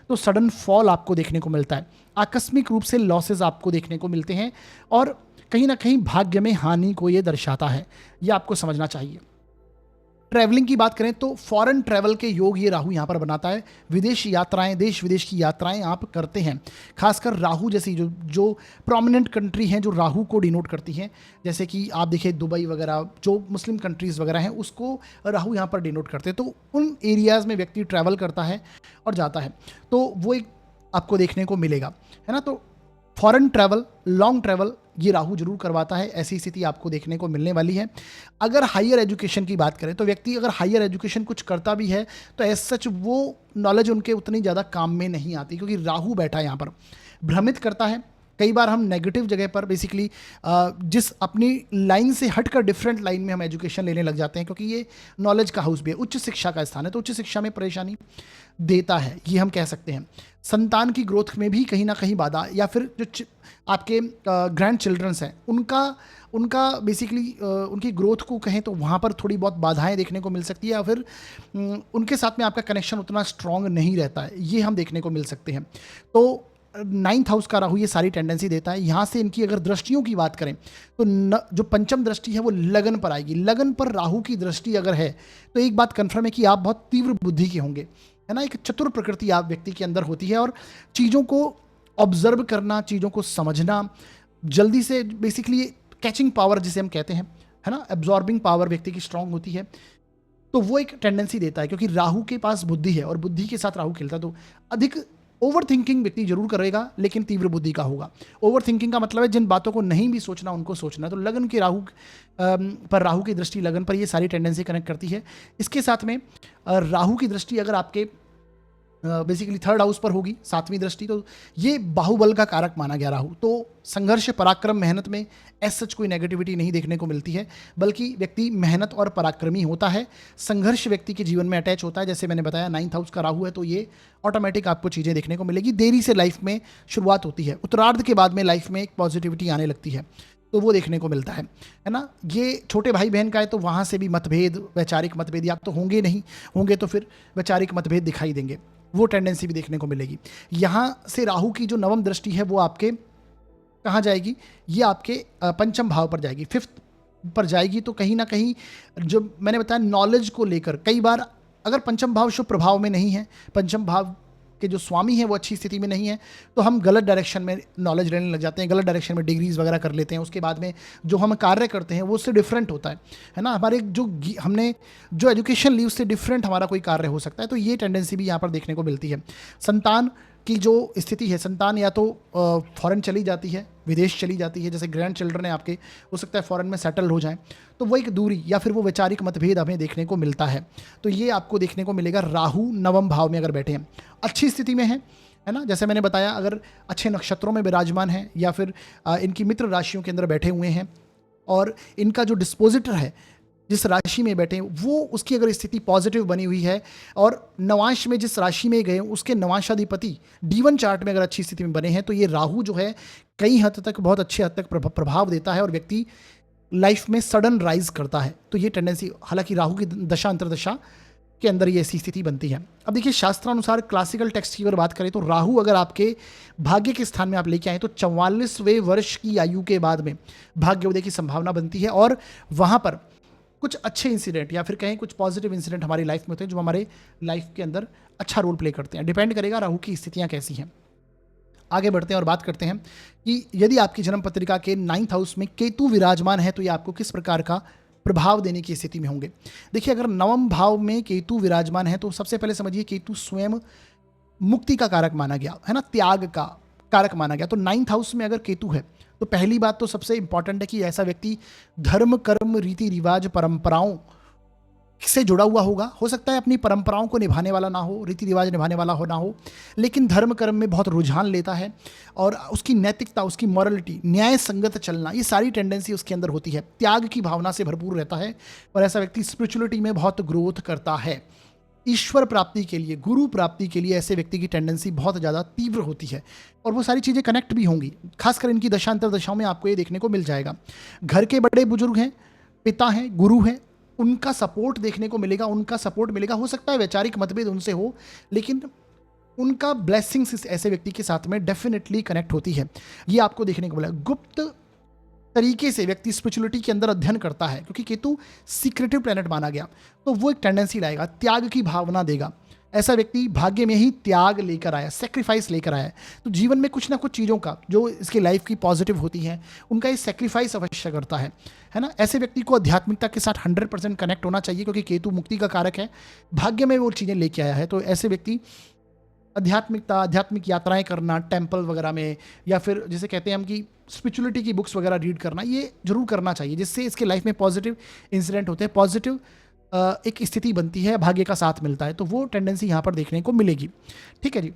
तो सडन फॉल आपको देखने को मिलता है, आकस्मिक रूप से लॉसेज आपको देखने को मिलते हैं, और कहीं ना कहीं भाग्य में हानि को ये दर्शाता है, ये आपको समझना चाहिए। ट्रैवलिंग की बात करें तो फॉरेन ट्रैवल के योग ये राहु यहाँ पर बनाता है। विदेश यात्राएं, देश विदेश की यात्राएं आप करते हैं, खासकर राहु जैसी जो प्रोमिनेंट कंट्री हैं जो राहु को डिनोट करती हैं, जैसे कि आप देखिए दुबई वगैरह, जो मुस्लिम कंट्रीज़ वगैरह हैं उसको राहु यहाँ पर डिनोट करते हैं। तो उन एरियाज़ में व्यक्ति ट्रैवल करता है और जाता है, तो वो एक आपको देखने को मिलेगा, है ना। तो फॉरेन ट्रैवल, लॉन्ग ट्रैवल ये राहु जरूर करवाता है, ऐसी स्थिति आपको देखने को मिलने वाली है। अगर हायर एजुकेशन की बात करें तो व्यक्ति अगर हायर एजुकेशन कुछ करता भी है तो एज सच वो नॉलेज उनके उतनी ज़्यादा काम में नहीं आती, क्योंकि राहु बैठा है यहाँ पर, भ्रमित करता है। कई बार हम नेगेटिव जगह पर बेसिकली जिस अपनी लाइन से हटकर डिफरेंट लाइन में हम एजुकेशन लेने लग जाते हैं, क्योंकि ये नॉलेज का हाउस भी है, उच्च शिक्षा का स्थान है, तो उच्च शिक्षा में परेशानी देता है, ये हम कह सकते हैं। संतान की ग्रोथ में भी कहीं ना कहीं बाधा, या फिर जो आपके ग्रैंड चिल्ड्रंस हैं उनका बेसिकली उनकी ग्रोथ को कहें तो वहाँ पर थोड़ी बहुत बाधाएं देखने को मिल सकती है, या फिर उनके साथ में आपका कनेक्शन उतना स्ट्रॉन्ग नहीं रहता है, ये हम देखने को मिल सकते हैं। तो 9th हाउस का राहु ये सारी टेंडेंसी देता है। यहाँ से इनकी अगर दृष्टियों की बात करें तो जो पंचम दृष्टि है वो लगन पर आएगी। लगन पर राहु की दृष्टि अगर है तो एक बात कन्फर्म है कि आप बहुत तीव्र बुद्धि के होंगे, है ना। एक चतुर प्रकृति आप व्यक्ति के अंदर होती है, और चीज़ों को ऑब्जर्व करना, चीज़ों को समझना, जल्दी से बेसिकली कैचिंग पावर जिसे हम कहते हैं, है ना, एब्जॉर्बिंग पावर व्यक्ति की स्ट्रांग होती है, तो वो एक टेंडेंसी देता है, क्योंकि राहु के पास बुद्धि है और बुद्धि के साथ राहु खेलता है। तो अधिक ओवर थिंकिंग व्यक्ति जरूर करेगा, लेकिन तीव्र बुद्धि का होगा। ओवर थिंकिंग का मतलब है जिन बातों को नहीं भी सोचना उनको सोचना। तो लगन के राहु पर राहु की दृष्टि लगन पर ये सारी टेंडेंसी कनेक्ट करती है। इसके साथ में राहु की दृष्टि अगर आपके बेसिकली 3rd हाउस पर होगी, 7वीं दृष्टि, तो ये बाहुबल का कारक माना गया राहु। तो संघर्ष, पराक्रम, मेहनत में एज सच कोई नेगेटिविटी नहीं देखने को मिलती है, बल्कि व्यक्ति मेहनत और पराक्रमी होता है। संघर्ष व्यक्ति के जीवन में अटैच होता है, जैसे मैंने बताया 9th हाउस का राहु है तो ये ऑटोमेटिक आपको चीज़ें देखने को मिलेगी। देरी से लाइफ में शुरुआत होती है, उत्तरार्ध के बाद में लाइफ में एक पॉजिटिविटी आने लगती है, तो वो देखने को मिलता है ना। ये छोटे भाई बहन का है तो वहाँ से भी मतभेद, वैचारिक मतभेद या तो होंगे, नहीं होंगे तो फिर वैचारिक मतभेद दिखाई देंगे, वो टेंडेंसी भी देखने को मिलेगी। यहाँ से राहु की जो नवम दृष्टि है वो आपके कहाँ जाएगी, ये आपके पंचम भाव पर जाएगी, 5th पर जाएगी। तो कहीं ना कहीं जो मैंने बताया नॉलेज को लेकर, कई बार अगर पंचम भाव शुभ प्रभाव में नहीं है, पंचम भाव के जो स्वामी हैं वो अच्छी स्थिति में नहीं है, तो हम गलत डायरेक्शन में नॉलेज लेने लग जाते हैं, गलत डायरेक्शन में डिग्रीज वगैरह कर लेते हैं। उसके बाद में जो हम कार्य करते हैं वो उससे डिफरेंट होता है ना। हमारे जो हमने जो एजुकेशन ली उससे डिफरेंट हमारा कोई कार्य हो सकता है, तो ये टेंडेंसी भी यहाँ पर देखने को मिलती है। संतान की जो स्थिति है, संतान या तो फॉरेन चली जाती है, विदेश चली जाती है, जैसे ग्रैंड चिल्ड्रन है आपके, हो सकता है फॉरेन में सेटल हो जाएं, तो वो एक दूरी या फिर वो वैचारिक मतभेद हमें देखने को मिलता है। तो ये आपको देखने को मिलेगा राहु नवम भाव में अगर बैठे हैं, अच्छी स्थिति में है ना। जैसे मैंने बताया अगर अच्छे नक्षत्रों में विराजमान है या फिर इनकी मित्र राशियों के अंदर बैठे हुए हैं, और इनका जो डिस्पोजिटर है जिस राशि में बैठे वो उसकी अगर स्थिति पॉजिटिव बनी हुई है, और नवांश में जिस राशि में गए उसके नवांशाधिपति D1 चार्ट में अगर अच्छी स्थिति में बने हैं, तो ये राहु जो है कई हद तक, बहुत अच्छे हद तक प्रभाव देता है और व्यक्ति लाइफ में सडन राइज करता है। तो ये टेंडेंसी, हालांकि राहु की दशा अंतरदशा के अंदर ये ऐसी स्थिति बनती है। अब देखिए शास्त्रानुसार क्लासिकल टेक्स्ट की अगर बात करें तो राहु अगर आपके भाग्य के स्थान में आप लेके आए तो 44वें वर्ष की आयु के बाद में भाग्योदय की संभावना बनती है, और वहाँ पर कुछ अच्छे इंसिडेंट या फिर कहें कुछ पॉजिटिव इंसिडेंट हमारी लाइफ में होते हैं जो हमारे लाइफ के अंदर अच्छा रोल प्ले करते हैं। डिपेंड करेगा राहु की स्थितियाँ कैसी हैं। आगे बढ़ते हैं और बात करते हैं कि यदि आपकी जन्म पत्रिका के 9th हाउस में केतु विराजमान है तो ये आपको किस प्रकार का प्रभाव देने की स्थिति में होंगे। देखिए अगर नवम भाव में केतु विराजमान है तो सबसे पहले समझिए केतु स्वयं मुक्ति का कारक माना गया है ना, त्याग का कारक माना गया। तो 9th हाउस में अगर केतु है तो पहली बात तो सबसे इंपॉर्टेंट है कि ऐसा व्यक्ति धर्म कर्म रीति रिवाज परंपराओं से जुड़ा हुआ होगा। हो सकता है अपनी परंपराओं को निभाने वाला ना हो, रीति रिवाज निभाने वाला हो ना हो, लेकिन धर्म कर्म में बहुत रुझान लेता है और उसकी नैतिकता, उसकी मॉरलिटी, न्याय संगत चलना, ये सारी टेंडेंसी उसके अंदर होती है। त्याग की भावना से भरपूर रहता है और ऐसा व्यक्ति स्पिरिचुअलिटी में बहुत ग्रोथ करता है। ईश्वर प्राप्ति के लिए, गुरु प्राप्ति के लिए ऐसे व्यक्ति की टेंडेंसी बहुत ज़्यादा तीव्र होती है और वो सारी चीज़ें कनेक्ट भी होंगी। खासकर इनकी दशांतर दशाओं में आपको ये देखने को मिल जाएगा। घर के बड़े बुजुर्ग हैं, पिता हैं, गुरु हैं, उनका सपोर्ट देखने को मिलेगा, उनका सपोर्ट मिलेगा। हो सकता है वैचारिक मतभेद उनसे हो, लेकिन उनका ब्लेसिंग्स ऐसे व्यक्ति के साथ में डेफिनेटली कनेक्ट होती है, ये आपको देखने को मिलेगा। गुप्त तरीके से व्यक्ति स्पिरिचुअलिटी के अंदर अध्ययन करता है क्योंकि केतु सीक्रेटिव प्लैनेट माना गया, तो वो एक टेंडेंसी लाएगा, त्याग की भावना देगा। ऐसा व्यक्ति भाग्य में ही त्याग लेकर आया, सेक्रीफाइस लेकर आया है। तो जीवन में कुछ ना कुछ चीज़ों का जो इसकी लाइफ की पॉजिटिव होती हैं उनका ये सेक्रीफाइस अवश्य करता है ना। ऐसे व्यक्ति को आध्यात्मिकता के साथ 100% कनेक्ट होना चाहिए क्योंकि केतु मुक्ति का कारक है, भाग्य में वो चीज़ें लेके आया है। तो ऐसे व्यक्ति आध्यात्मिकता, आध्यात्मिक यात्राएं करना टेम्पल वगैरह में, या फिर जैसे कहते हैं हम कि स्पिरिचुअलिटी की बुक्स वगैरह रीड करना, ये जरूर करना चाहिए, जिससे इसके लाइफ में पॉजिटिव इंसिडेंट होते हैं, पॉजिटिव एक स्थिति बनती है, भाग्य का साथ मिलता है। तो वो टेंडेंसी यहाँ पर देखने को मिलेगी। ठीक है जी।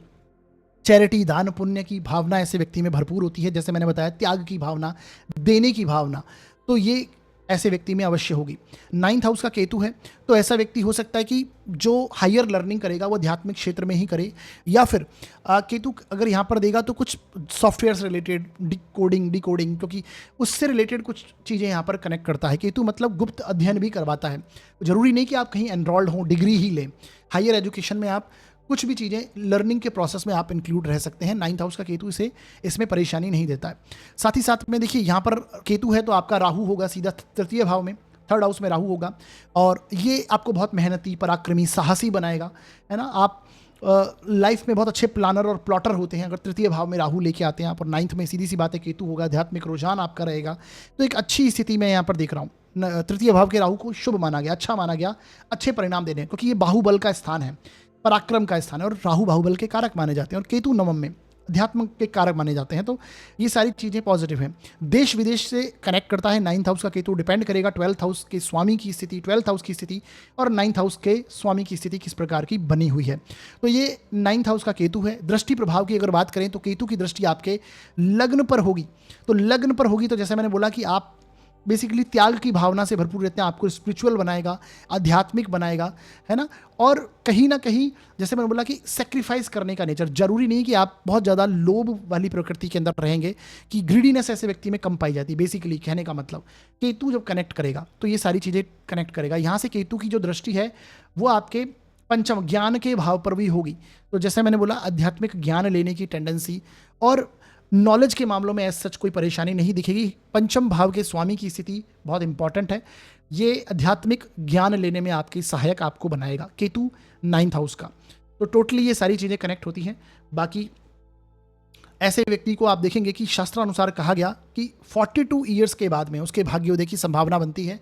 चैरिटी, दान पुण्य की भावना ऐसे व्यक्ति में भरपूर होती है, जैसे मैंने बताया त्याग की भावना, देने की भावना, तो ये ऐसे व्यक्ति में अवश्य होगी। 9th हाउस का केतु है तो ऐसा व्यक्ति हो सकता है कि जो हायर लर्निंग करेगा वो आध्यात्मिक क्षेत्र में ही करे, या फिर केतु अगर यहाँ पर देगा तो कुछ सॉफ्टवेयर से रिलेटेड, डिकोडिंग, क्योंकि उससे रिलेटेड कुछ चीज़ें यहाँ पर कनेक्ट करता है। केतु मतलब गुप्त अध्ययन भी करवाता है। ज़रूरी नहीं कि आप कहीं एनरोल्ड हों, डिग्री ही लें, हायर एजुकेशन में आप कुछ भी चीज़ें लर्निंग के प्रोसेस में आप इंक्लूड रह सकते हैं। 9th हाउस का केतु इसे इसमें परेशानी नहीं देता है। साथ ही साथ में देखिए यहाँ पर केतु है तो आपका राहु होगा सीधा 3य भाव में, 3rd हाउस में राहु होगा, और ये आपको बहुत मेहनती, पराक्रमी, साहसी बनाएगा, है ना। आप लाइफ में बहुत अच्छे प्लानर और प्लॉटर होते हैं अगर 3य भाव में राहु लेके आते हैं आप, और 9th में सीधी सी बात है केतु होगा, आध्यात्मिक रुझान आपका रहेगा। तो एक अच्छी स्थिति में यहाँ पर देख रहा हूँ। 3य भाव के राहु को शुभ माना गया, अच्छा माना गया, अच्छे परिणाम देने, क्योंकि ये बाहुबल का स्थान है, पराक्रम का स्थान है, और राहु बाहुबल के कारक माने जाते हैं और केतु नवम में अध्यात्म के कारक माने जाते हैं। तो ये सारी चीज़ें पॉजिटिव हैं। देश विदेश से कनेक्ट करता है 9th हाउस का केतु। डिपेंड करेगा 12th हाउस के स्वामी की स्थिति, 12th हाउस की स्थिति और 9th हाउस के स्वामी की स्थिति किस प्रकार की बनी हुई है। तो ये 9th हाउस का केतु है। दृष्टि प्रभाव की अगर बात करें तो केतु की दृष्टि आपके लग्न पर होगी। तो लग्न पर होगी तो जैसे मैंने बोला कि आप बेसिकली त्याग की भावना से भरपूर रहते हैं, आपको स्पिरिचुअल बनाएगा, आध्यात्मिक बनाएगा, है ना। और कहीं ना कहीं जैसे मैंने बोला कि सेक्रीफाइस करने का नेचर, जरूरी नहीं कि आप बहुत ज़्यादा लोभ वाली प्रकृति के अंदर रहेंगे, कि ग्रीडीनेस ऐसे व्यक्ति में कम पाई जाती है। बेसिकली कहने का मतलब केतु जब कनेक्ट करेगा तो ये सारी चीज़ें कनेक्ट करेगा। यहाँ से केतु की जो दृष्टि है वो आपके पंचम ज्ञान के भाव पर भी होगी। तो जैसे मैंने बोला आध्यात्मिक ज्ञान लेने की टेंडेंसी और नॉलेज के मामलों में ऐसा सच कोई परेशानी नहीं दिखेगी। पंचम भाव के स्वामी की स्थिति बहुत इंपॉर्टेंट है, ये आध्यात्मिक ज्ञान लेने में आपकी सहायक आपको बनाएगा केतु 9th हाउस का। तो टोटली ये सारी चीज़ें कनेक्ट होती हैं। बाकी ऐसे व्यक्ति को आप देखेंगे कि शास्त्रानुसार कहा गया कि 42 ईयर्स के बाद में उसके भाग्योदय की संभावना बनती है।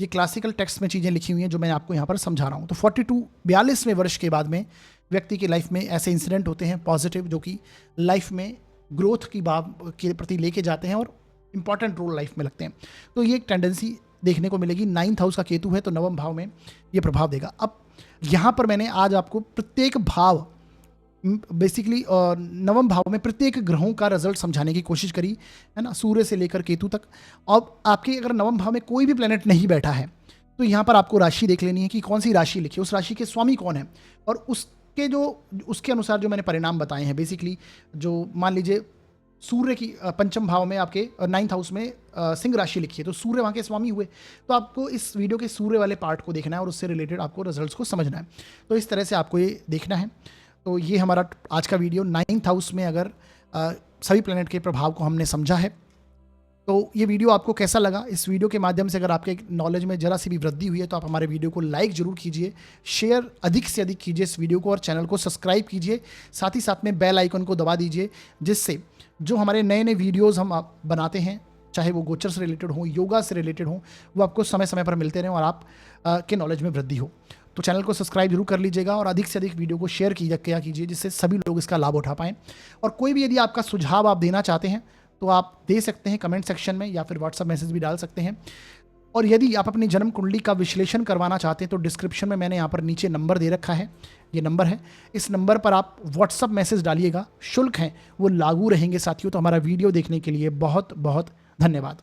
ये क्लासिकल टेक्स्ट में चीज़ें लिखी हुई हैं जो मैं आपको यहाँ पर समझा रहा हूँ। तो 42वें वर्ष के बाद में व्यक्ति की लाइफ में ऐसे इंसिडेंट होते हैं पॉजिटिव, जो कि लाइफ में ग्रोथ की भाव के प्रति लेके जाते हैं और इंपॉर्टेंट रोल लाइफ में लगते हैं। तो ये एक टेंडेंसी देखने को मिलेगी। 9th हाउस का केतु है तो नवम भाव में ये प्रभाव देगा। अब यहाँ पर मैंने आज आपको प्रत्येक भाव, बेसिकली नवम भाव में प्रत्येक ग्रहों का रिजल्ट समझाने की कोशिश करी, है ना, सूर्य से लेकर केतु तक। अब आपके अगर नवम भाव में कोई भी प्लेनेट नहीं बैठा है तो यहाँ पर आपको राशि देख लेनी है कि कौन सी राशि लिखी है, उस राशि के स्वामी कौन है, और उसके अनुसार जो मैंने परिणाम बताए हैं, बेसिकली जो मान लीजिए सूर्य की पंचम भाव में आपके 9th हाउस में सिंह राशि लिखी है, तो सूर्य वहाँ के स्वामी हुए। तो आपको इस वीडियो के सूर्य वाले पार्ट को देखना है और उससे रिलेटेड आपको रिजल्ट्स को समझना है। तो इस तरह से आपको ये देखना है। तो ये हमारा आज का वीडियो 9th हाउस में अगर सभी प्लैनेट के प्रभाव को हमने समझा है। तो ये वीडियो आपको कैसा लगा? इस वीडियो के माध्यम से अगर आपके नॉलेज में ज़रा सी भी वृद्धि हुई है तो आप हमारे वीडियो को लाइक ज़रूर कीजिए, शेयर अधिक से अधिक कीजिए इस वीडियो को और चैनल को सब्सक्राइब कीजिए। साथ ही साथ में बेल आइकन को दबा दीजिए, जिससे जो हमारे नए नए वीडियोज़ हम बनाते हैं, चाहे वो गोचर से रिलेटेड हो, योगा से रिलेटेड हो, वो आपको समय समय पर मिलते रहें और आप के नॉलेज में वृद्धि हो। तो चैनल को सब्सक्राइब जरूर कर लीजिएगा और अधिक से अधिक वीडियो को शेयर कीजिए, जिससे सभी लोग इसका लाभ उठा पाएँ। और कोई भी यदि आपका सुझाव आप देना चाहते हैं तो आप दे सकते हैं कमेंट सेक्शन में, या फिर व्हाट्सएप मैसेज भी डाल सकते हैं। और यदि आप अपनी जन्म कुंडली का विश्लेषण करवाना चाहते हैं तो डिस्क्रिप्शन में मैंने यहाँ पर नीचे नंबर दे रखा है, ये नंबर है। इस नंबर पर आप व्हाट्सएप मैसेज डालिएगा, शुल्क हैं वो लागू रहेंगे साथियों। तो हमारा वीडियो देखने के लिए बहुत बहुत धन्यवाद।